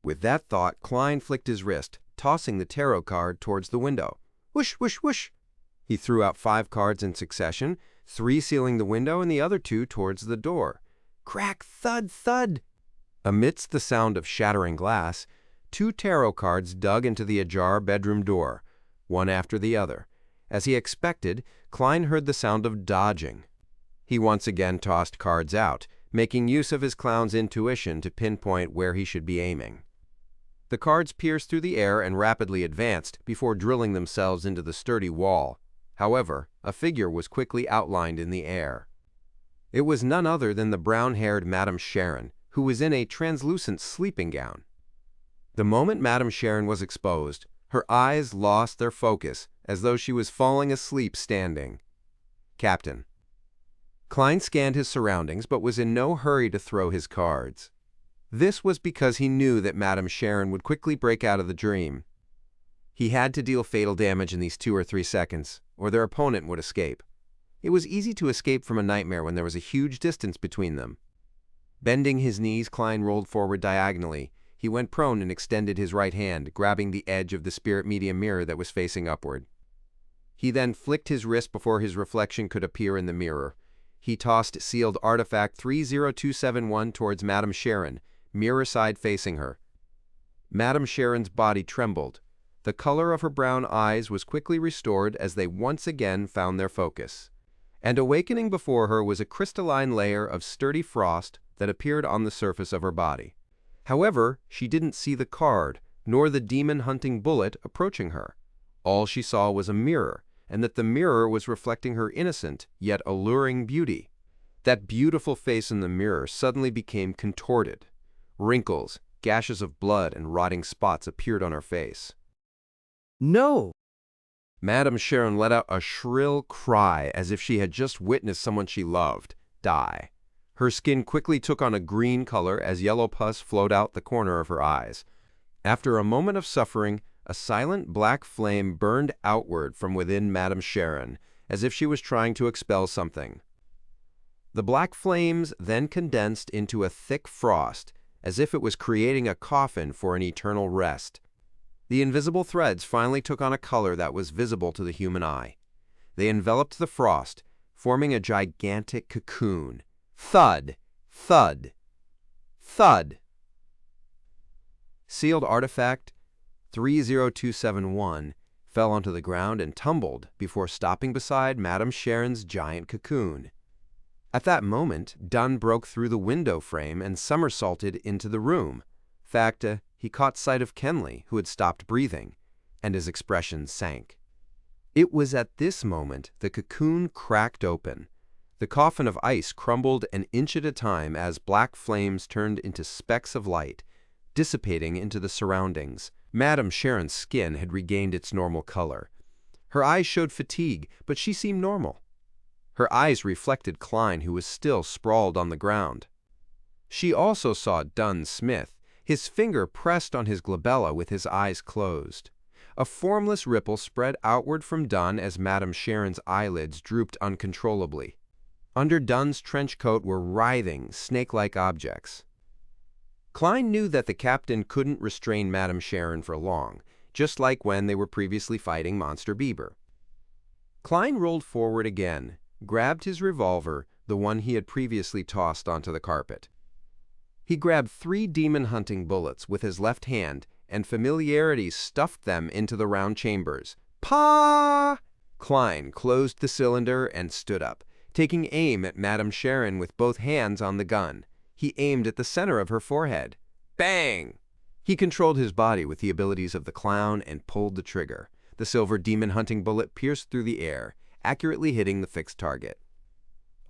With that thought, Klein flicked his wrist, tossing the tarot card towards the window. Whoosh, whoosh, whoosh! He threw out 5 cards in succession, 3 sealing the window and the other 2 towards the door. Crack, thud, thud! Amidst the sound of shattering glass, 2 tarot cards dug into the ajar bedroom door, one after the other. As he expected, Klein heard the sound of dodging. He once again tossed cards out, making use of his clown's intuition to pinpoint where he should be aiming. The cards pierced through the air and rapidly advanced before drilling themselves into the sturdy wall. However, a figure was quickly outlined in the air. It was none other than the brown-haired Madame Sharon, who was in a translucent sleeping gown. The moment Madame Sharon was exposed, her eyes lost their focus as though she was falling asleep standing. Captain. Klein scanned his surroundings but was in no hurry to throw his cards. This was because he knew that Madame Sharon would quickly break out of the dream. He had to deal fatal damage in these 2 or 3 seconds, or their opponent would escape. It was easy to escape from a nightmare when there was a huge distance between them. Bending his knees, Klein rolled forward diagonally. He went prone and extended his right hand, grabbing the edge of the spirit medium mirror that was facing upward. He then flicked his wrist before his reflection could appear in the mirror. He tossed sealed artifact 30271 towards Madame Sharon, mirror side facing her. Madame Sharon's body trembled. The color of her brown eyes was quickly restored as they once again found their focus. And awakening before her was a crystalline layer of sturdy frost that appeared on the surface of her body. However, she didn't see the card, nor the demon-hunting bullet approaching her. All she saw was a mirror, and that the mirror was reflecting her innocent, yet alluring beauty. That beautiful face in the mirror suddenly became contorted. Wrinkles, gashes of blood, and rotting spots appeared on her face.
No!
Madame Sharon let out a shrill cry as if she had just witnessed someone she loved die. Her skin quickly took on a green color as yellow pus flowed out the corner of her eyes. After a moment of suffering, a silent black flame burned outward from within Madame Sharon, as if she was trying to expel something. The black flames then condensed into a thick frost, as if it was creating a coffin for an eternal rest. The invisible threads finally took on a color that was visible to the human eye. They enveloped the frost, forming a gigantic cocoon. Thud! Thud! Thud! Sealed artifact 30271 fell onto the ground and tumbled before stopping beside Madame Sharon's giant cocoon. At that moment, Dunn broke through the window frame and somersaulted into the room. He caught sight of Kenley, who had stopped breathing, and his expression sank. It was at this moment the cocoon cracked open. The coffin of ice crumbled an inch at a time as black flames turned into specks of light, dissipating into the surroundings. Madame Sharon's skin had regained its normal color. Her eyes showed fatigue, but she seemed normal. Her eyes reflected Klein, who was still sprawled on the ground. She also saw Dunn Smith, his finger pressed on his glabella with his eyes closed. A formless ripple spread outward from Dunn as Madame Sharon's eyelids drooped uncontrollably. Under Dunn's trench coat were writhing, snake-like objects. Klein knew that the captain couldn't restrain Madame Sharon for long, just like when they were previously fighting Monster Bieber. Klein rolled forward again, grabbed his revolver, the one he had previously tossed onto the carpet. He grabbed 3 demon-hunting bullets with his left hand, and familiarity stuffed them into the round chambers. Pa! Klein closed the cylinder and stood up, taking aim at Madame Sharon with both hands on the gun. He aimed at the center of her forehead. Bang! He controlled his body with the abilities of the clown and pulled the trigger. The silver demon-hunting bullet pierced through the air, accurately hitting the fixed target.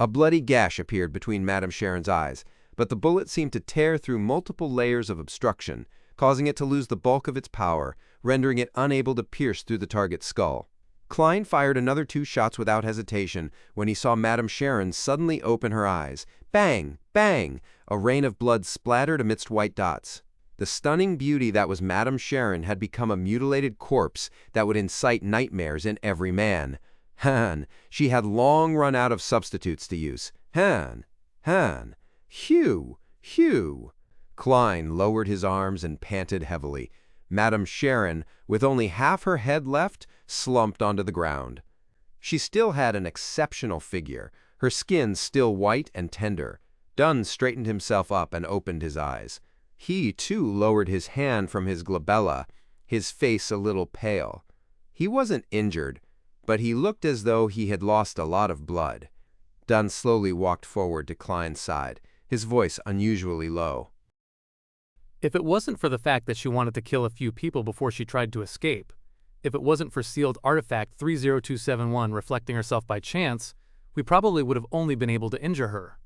A bloody gash appeared between Madame Sharon's eyes, but the bullet seemed to tear through multiple layers of obstruction, causing it to lose the bulk of its power, rendering it unable to pierce through the target's skull. Klein fired another 2 shots without hesitation when he saw Madame Sharon suddenly open her eyes. Bang! Bang! A rain of blood splattered amidst white dots. The stunning beauty that was Madame Sharon had become a mutilated corpse that would incite nightmares in every man. She had long run out of substitutes to use. Phew! Phew! Klein lowered his arms and panted heavily. Madame Sharon, with only half her head left, slumped onto the ground. She still had an exceptional figure, her skin still white and tender. Dunn straightened himself up and opened his eyes. He, too, lowered his hand from his glabella, his face a little pale. He wasn't injured, but he looked as though he had lost a lot of blood. Dunn slowly walked forward to Klein's side, his voice unusually low.
If it wasn't for the fact that she wanted to kill a few people before she tried to escape, if it wasn't for sealed artifact 30271 reflecting herself by chance, we probably would have only been able to injure her.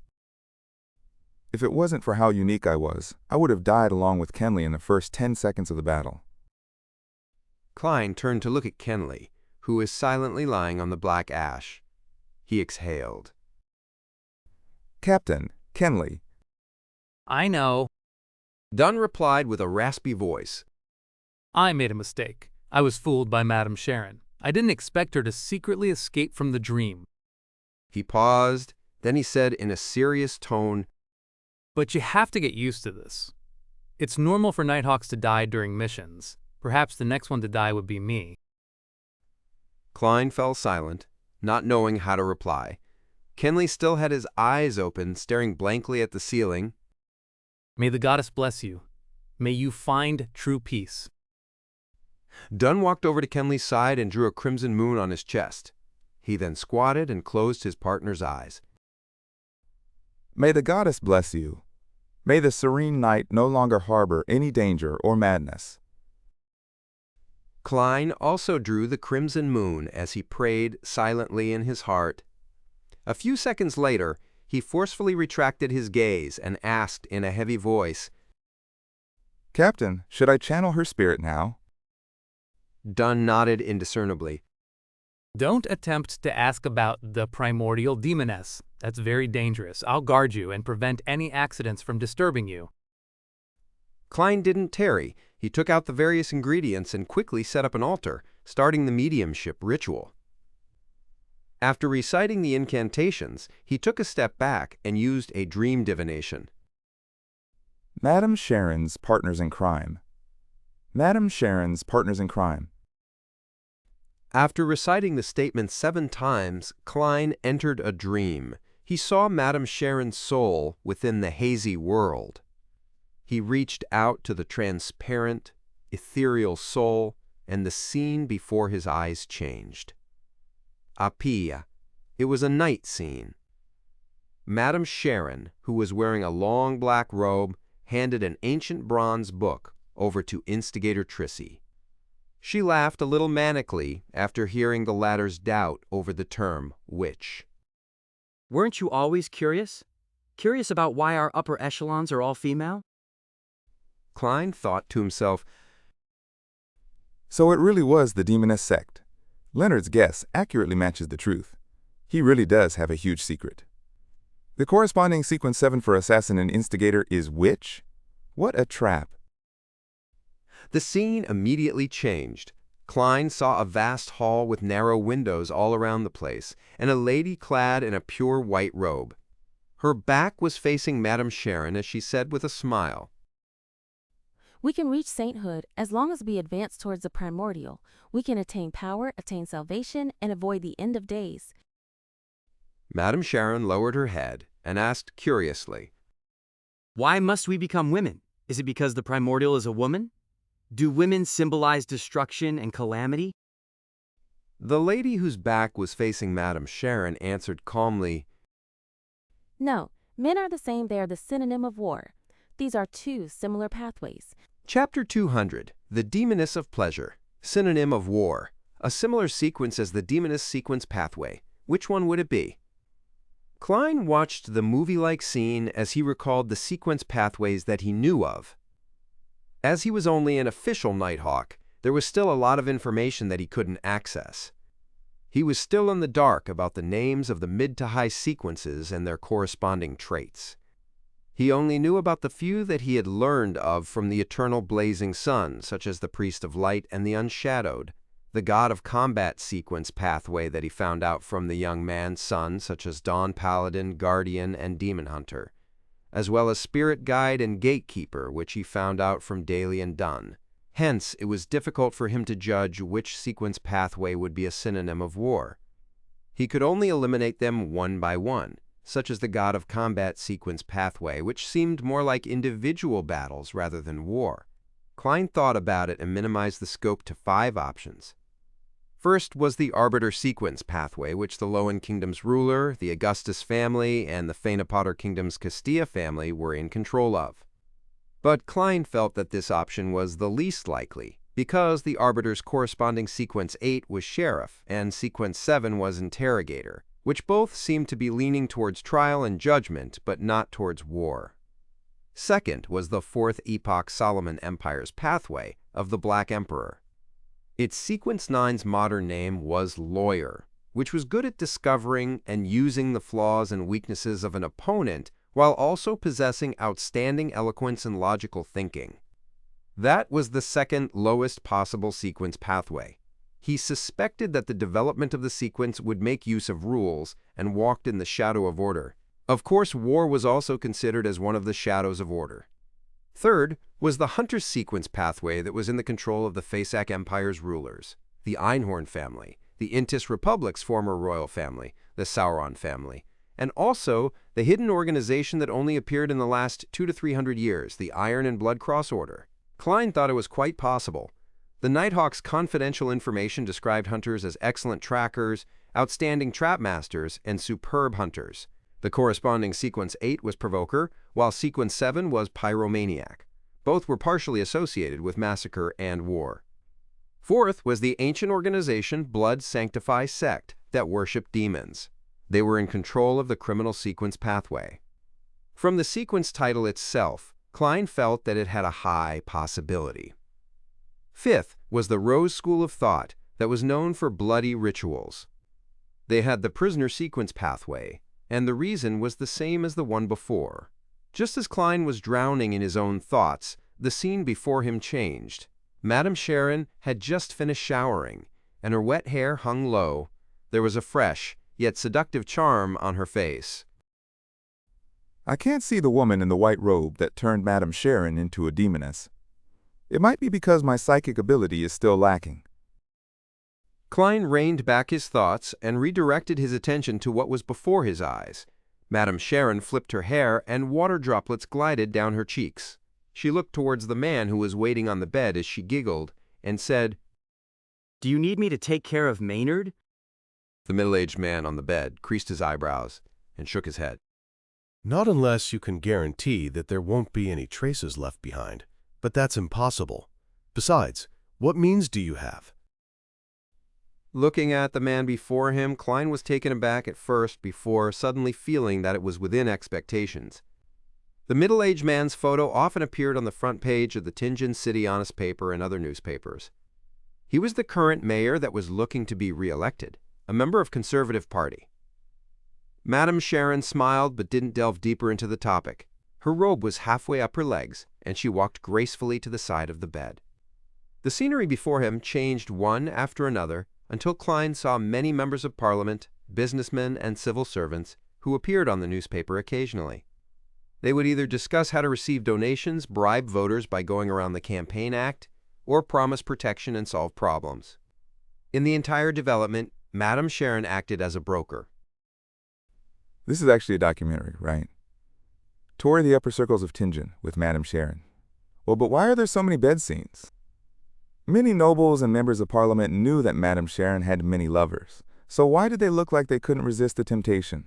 If it wasn't for how unique I was, I would have died along with Kenley in the first 10 seconds of the battle.
Klein turned to look at Kenley, who was silently lying on the black ash. He exhaled.
Captain, Kenley.
I know.
Dunn replied with a raspy voice.
I made a mistake. I was fooled by Madame Sharon. I didn't expect her to secretly escape from the dream.
He paused, then he said in a serious tone,
But you have to get used to this. It's normal for Nighthawks to die during missions. Perhaps the next one to die would be me.
Klein fell silent, not knowing how to reply. Kenley still had his eyes open, staring blankly at the ceiling.
May the goddess bless you. May you find true peace.
Dunn walked over to Kenley's side and drew a crimson moon on his chest. He then squatted and closed his partner's eyes.
May the goddess bless you. May the serene night no longer harbor any danger or madness.
Klein also drew the crimson moon as he prayed silently in his heart. A few seconds later, he forcefully retracted his gaze and asked in a heavy voice,
Captain, should I channel her spirit now?
Dunn nodded indiscernibly.
Don't attempt to ask about the primordial demoness. That's very dangerous. I'll guard you and prevent any accidents from disturbing you.
Klein didn't tarry. He took out the various ingredients and quickly set up an altar, starting the mediumship ritual. After reciting the incantations, he took a step back and used a dream divination.
Madame Sharon's partners in crime. Madame Sharon's partners in crime.
After reciting the statement 7 times, Klein entered a dream. He saw Madame Sharon's soul within the hazy world. He reached out to the transparent, ethereal soul, and the scene before his eyes changed. Apia. It was a night scene. Madame Sharon, who was wearing a long black robe, handed an ancient bronze book over to Instigator Trissy. She laughed a little manically after hearing the latter's doubt over the term witch.
Weren't you always curious? Curious about why our upper echelons are all female?
Klein thought to himself,
So it really was the demoness sect. Leonard's guess accurately matches the truth. He really does have a huge secret. The corresponding sequence 7 for assassin and instigator is witch? What a trap.
The scene immediately changed. Klein saw a vast hall with narrow windows all around the place, and a lady clad in a pure white robe. Her back was facing Madame Sharon as she said with a smile,
We can reach sainthood as long as we advance towards the primordial. We can attain power, attain salvation, and avoid the end of days.
Madame Sharon lowered her head and asked curiously,
Why must we become women? Is it because the primordial is a woman? Do women symbolize destruction and calamity?
The lady whose back was facing Madame Sharon answered calmly,
No, men are the same. They are the synonym of war. These are two similar pathways.
Chapter 200, The Demoness of Pleasure, Synonym of War, a similar sequence as the Demoness sequence pathway. Which one would it be? Klein watched the movie-like scene as he recalled the sequence pathways that he knew of. As he was only an official Nighthawk, there was still a lot of information that he couldn't access. He was still in the dark about the names of the mid to high sequences and their corresponding traits. He only knew about the few that he had learned of from the eternal blazing sun, such as the Priest of Light and the Unshadowed, the God of Combat sequence pathway that he found out from the young man's son, such as Dawn Paladin, Guardian, and Demon Hunter, as well as Spirit Guide and Gatekeeper, which he found out from Daly and Dunn. Hence, it was difficult for him to judge which sequence pathway would be a synonym of war. He could only eliminate them one by one, such as the God of Combat sequence pathway, which seemed more like individual battles rather than war. Klein thought about it and minimized the scope to 5 options. First was the Arbiter sequence pathway, which the Lowen Kingdom's ruler, the Augustus family, and the Fenapotter Kingdom's Castilla family were in control of. But Klein felt that this option was the least likely, because the Arbiter's corresponding sequence 8 was Sheriff, and sequence 7 was Interrogator, which both seemed to be leaning towards trial and judgment, but not towards war. Second was the 4th Epoch Solomon Empire's pathway of the Black Emperor. Its sequence 9's modern name was Lawyer, which was good at discovering and using the flaws and weaknesses of an opponent while also possessing outstanding eloquence and logical thinking. That was the second lowest possible sequence pathway. He suspected that the development of the sequence would make use of rules and walked in the shadow of order. Of course, war was also considered as one of the shadows of order. Third was the hunter sequence pathway that was in the control of the Fasak Empire's rulers, the Einhorn family, the Intis Republic's former royal family, the Sauron family, and also the hidden organization that only appeared in the last 200 to 300 years, the Iron and Blood Cross Order. Klein thought it was quite possible. The Nighthawk's confidential information described hunters as excellent trackers, outstanding trap masters, and superb hunters. The corresponding Sequence 8 was Provoker, while Sequence 7 was Pyromaniac. Both were partially associated with massacre and war. Fourth was the ancient organization Blood Sanctify Sect that worshipped demons. They were in control of the criminal sequence pathway. From the sequence title itself, Klein felt that it had a high possibility. Fifth was the Rose School of Thought that was known for bloody rituals. They had the prisoner sequence pathway, and the reason was the same as the one before. Just as Klein was drowning in his own thoughts, the scene before him changed. Madame Sharon had just finished showering, and her wet hair hung low. There was a fresh, yet seductive charm on her face.
I can't see the woman in the white robe that turned Madame Sharon into a demoness. It might be because my psychic ability is still lacking.
Klein reined back his thoughts and redirected his attention to what was before his eyes. Madame Sharon flipped her hair and water droplets glided down her cheeks. She looked towards the man who was waiting on the bed as she giggled and said,
Do you need me to take care of Maynard?
The middle-aged man on the bed creased his eyebrows and shook his head.
Not unless you can guarantee that there won't be any traces left behind. But that's impossible. Besides, what means do you have?
Looking at the man before him, Klein was taken aback at first before suddenly feeling that it was within expectations. The middle-aged man's photo often appeared on the front page of the Tianjin City Honest Paper and other newspapers. He was the current mayor that was looking to be re-elected, a member of Conservative Party. Madame Sharon smiled but didn't delve deeper into the topic. Her robe was halfway up her legs, and she walked gracefully to the side of the bed. The scenery before him changed one after another until Klein saw many members of parliament, businessmen, and civil servants who appeared on the newspaper occasionally. They would either discuss how to receive donations, bribe voters by going around the Campaign Act, or promise protection and solve problems. In the entire development, Madame Sharon acted as a broker.
This is actually a documentary, right? Tour the upper circles of Tianjin with Madame Sharon. Well, but why are there so many bed scenes? Many nobles and members of parliament knew that Madame Sharon had many lovers, so why did they look like they couldn't resist the temptation?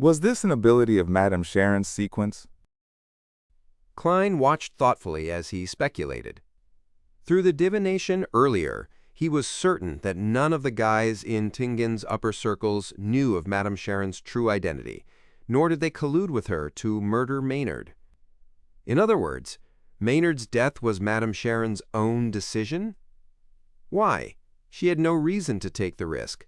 Was this an ability of Madame Sharon's sequence?
Klein watched thoughtfully as he speculated. Through the divination earlier, he was certain that none of the guys in Tingin's upper circles knew of Madame Sharon's true identity, nor did they collude with her to murder Maynard. In other words, Maynard's death was Madame Sharon's own decision? Why? She had no reason to take the risk.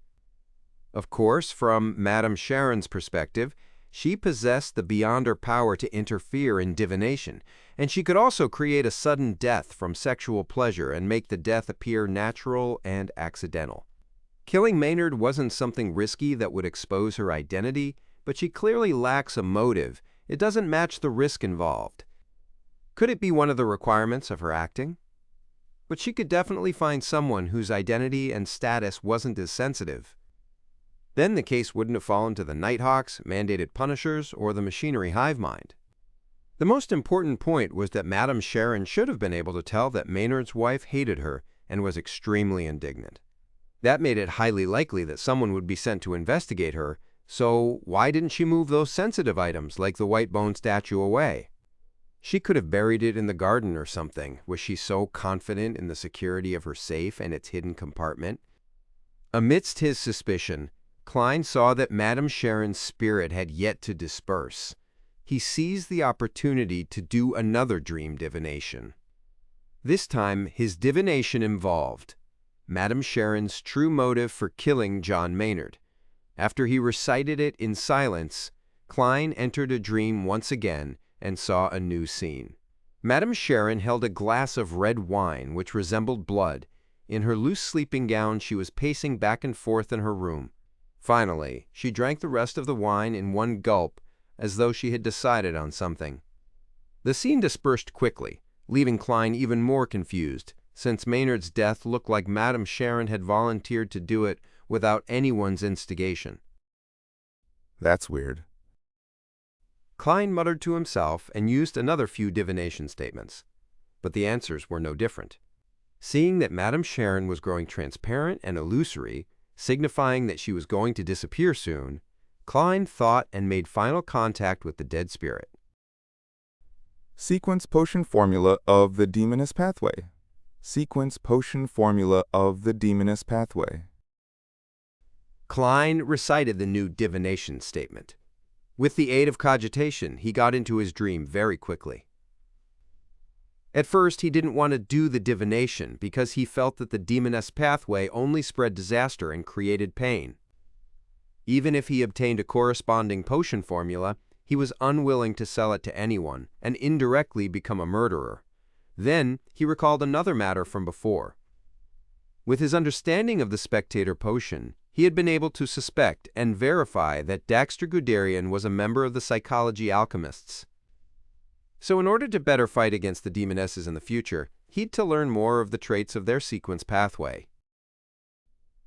Of course, from Madame Sharon's perspective, she possessed the beyond her power to interfere in divination, and she could also create a sudden death from sexual pleasure and make the death appear natural and accidental. Killing Maynard wasn't something risky that would expose her identity, but she clearly lacks a motive. It doesn't match the risk involved. Could it be one of the requirements of her acting? But she could definitely find someone whose identity and status wasn't as sensitive. Then the case wouldn't have fallen to the Nighthawks, mandated punishers, or the machinery hive mind. The most important point was that Madame Sharon should have been able to tell that Maynard's wife hated her and was extremely indignant. That made it highly likely that someone would be sent to investigate her, so why didn't she move those sensitive items like the white bone statue away? She could have buried it in the garden or something. Was she so confident in the security of her safe and its hidden compartment? Amidst his suspicion, Klein saw that Madame Sharon's spirit had yet to disperse. He seized the opportunity to do another dream divination. This time, his divination involved Madame Sharon's true motive for killing John Maynard. After he recited it in silence, Klein entered a dream once again and saw a new scene. Madame Sharon held a glass of red wine which resembled blood. In her loose sleeping gown, she was pacing back and forth in her room. Finally, she drank the rest of the wine in one gulp, as though she had decided on something. The scene dispersed quickly, leaving Klein even more confused, since Maynard's death looked like Madame Sharon had volunteered to do it without anyone's instigation.
That's weird.
Klein muttered to himself and used another few divination statements, but the answers were no different. Seeing that Madame Sharon was growing transparent and illusory, signifying that she was going to disappear soon, Klein thought and made final contact with the dead spirit.
Sequence potion formula of the demoness pathway. Sequence potion formula of the demoness pathway.
Klein recited the new divination statement. With the aid of cogitation, he got into his dream very quickly. At first, he didn't want to do the divination because he felt that the demoness pathway only spread disaster and created pain. Even if he obtained a corresponding potion formula, he was unwilling to sell it to anyone and indirectly become a murderer. Then, he recalled another matter from before. With his understanding of the spectator potion, he had been able to suspect and verify that Daxter Guderian was a member of the psychology alchemists. So in order to better fight against the demonesses in the future, he'd to learn more of the traits of their sequence pathway.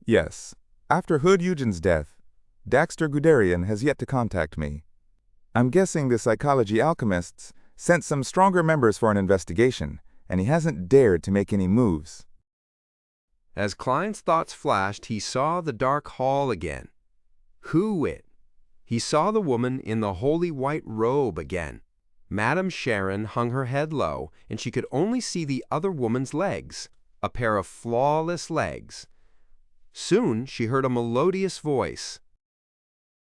Yes. After Hood Eugen's death, Daxter Guderian has yet to contact me. I'm guessing the psychology alchemists sent some stronger members for an investigation, and he hasn't dared to make any moves.
As Klein's thoughts flashed, he saw the dark hall again. Who it? He saw the woman in the holy white robe again. Madame Sharon hung her head low, and she could only see the other woman's legs, a pair of flawless legs. Soon she heard a melodious voice.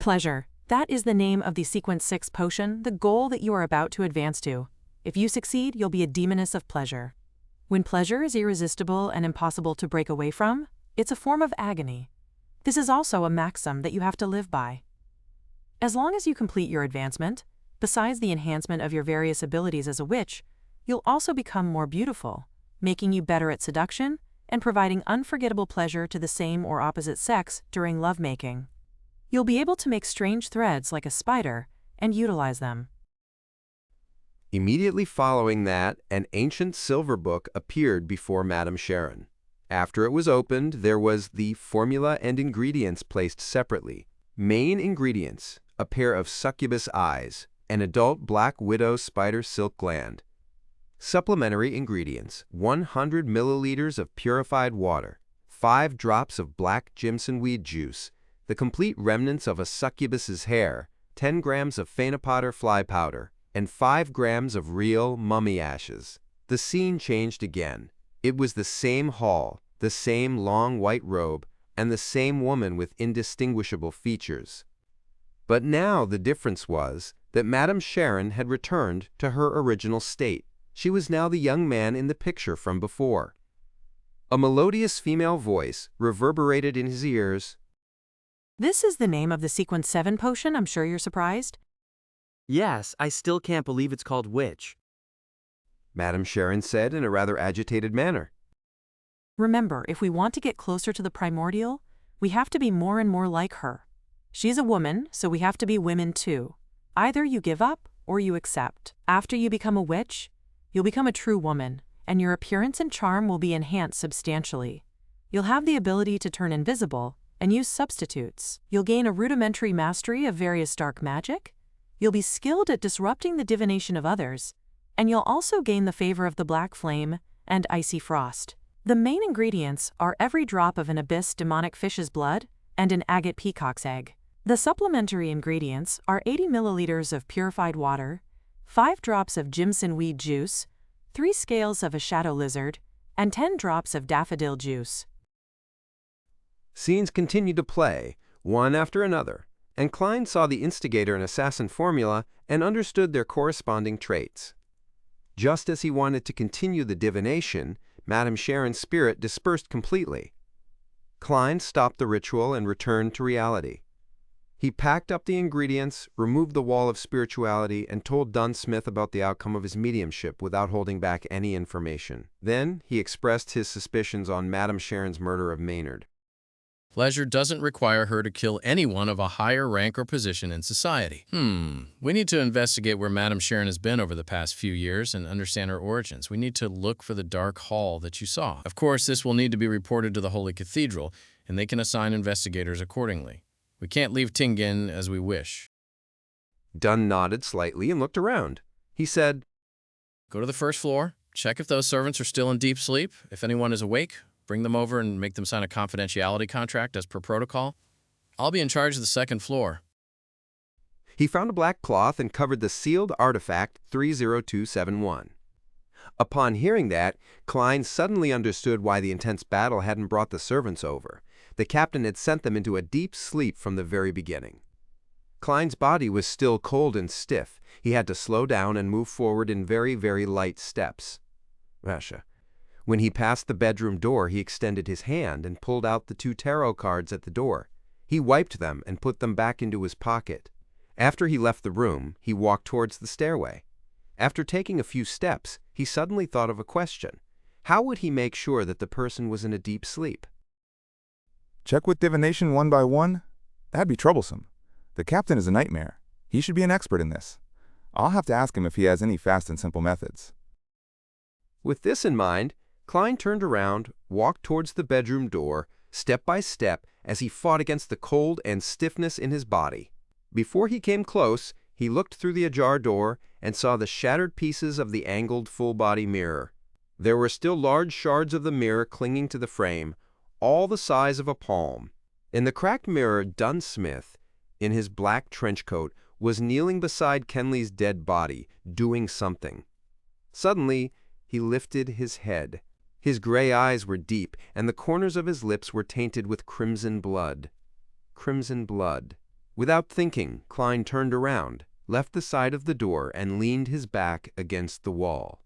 Pleasure. That is the name of the Sequence 6 potion, the goal that you are about to advance to. If you succeed, you'll be a demoness of pleasure. When pleasure is irresistible and impossible to break away from, it's a form of agony. This is also a maxim that you have to live by. As long as you complete your advancement, besides the enhancement of your various abilities as a witch, you'll also become more beautiful, making you better at seduction and providing unforgettable pleasure to the same or opposite sex during lovemaking. You'll be able to make strange threads like a spider and utilize them.
Immediately following that, an ancient silver book appeared before Madame Sharon. After it was opened, there was the formula and ingredients placed separately. Main ingredients: a pair of succubus eyes, an adult black widow spider silk gland. Supplementary ingredients: 100 milliliters of purified water, 5 drops of black jimson weed juice, the complete remnants of a succubus's hair, 10 grams of phanepotter fly powder, and 5 grams of real mummy ashes. The scene changed again. It was the same hall, the same long white robe, and the same woman with indistinguishable features. But now the difference was that Madame Sharon had returned to her original state. She was now the young man in the picture from before. A melodious female voice reverberated in his ears.
This is the name of the Sequence 7 potion, I'm sure you're surprised.
Yes, I still can't believe it's called witch.
Madame Sharon said in a rather agitated manner.
Remember, if we want to get closer to the primordial, we have to be more and more like her. She's a woman, so we have to be women too. Either you give up or you accept. After you become a witch, you'll become a true woman, and your appearance and charm will be enhanced substantially. You'll have the ability to turn invisible and use substitutes. You'll gain a rudimentary mastery of various dark magic. You'll be skilled at disrupting the divination of others, and you'll also gain the favor of the black flame and icy frost. The main ingredients are every drop of an abyss demonic fish's blood and an agate peacock's egg. The supplementary ingredients are 80 milliliters of purified water, 5 drops of jimson weed juice, 3 scales of a shadow lizard, and 10 drops of daffodil juice.
Scenes continued to play, one after another, and Klein saw the instigator and assassin formula and understood their corresponding traits. Just as he wanted to continue the divination, Madame Sharon's spirit dispersed completely. Klein stopped the ritual and returned to reality. He packed up the ingredients, removed the wall of spirituality, and told Dunsmith about the outcome of his mediumship without holding back any information. Then he expressed his suspicions on Madame Sharon's murder of Maynard.
Pleasure doesn't require her to kill anyone of a higher rank or position in society. We need to investigate where Madame Sharon has been over the past few years and understand her origins. We need to look for the dark hall that you saw. Of course, this will need to be reported to the Holy Cathedral, and they can assign investigators accordingly. We can't leave Tingen as we wish.
Dunn nodded slightly and looked around. He said,
Go to the first floor, check if those servants are still in deep sleep. If anyone is awake, bring them over and make them sign a confidentiality contract as per protocol. I'll be in charge of the second floor.
He found a black cloth and covered the sealed artifact 30271. Upon hearing that, Klein suddenly understood why the intense battle hadn't brought the servants over. The captain had sent them into a deep sleep from the very beginning. Klein's body was still cold and stiff. He had to slow down and move forward in very, very light steps. Rasha. When he passed the bedroom door, he extended his hand and pulled out the 2 tarot cards at the door. He wiped them and put them back into his pocket. After he left the room, he walked towards the stairway. After taking a few steps, he suddenly thought of a question. How would he make sure that the person was in a deep sleep?
Check with divination one by one? That'd be troublesome. The captain is a nightmare. He should be an expert in this. I'll have to ask him if he has any fast and simple methods.
With this in mind, Klein turned around, walked towards the bedroom door, step by step, as he fought against the cold and stiffness in his body. Before he came close, he looked through the ajar door and saw the shattered pieces of the angled full-body mirror. There were still large shards of the mirror clinging to the frame, all the size of a palm. In the cracked mirror, Dunsmith, in his black trench coat, was kneeling beside Kenley's dead body, doing something. Suddenly, he lifted his head. His gray eyes were deep, and the corners of his lips were tainted with crimson blood. Crimson blood. Without thinking, Klein turned around, left the side of the door, and leaned his back against the wall.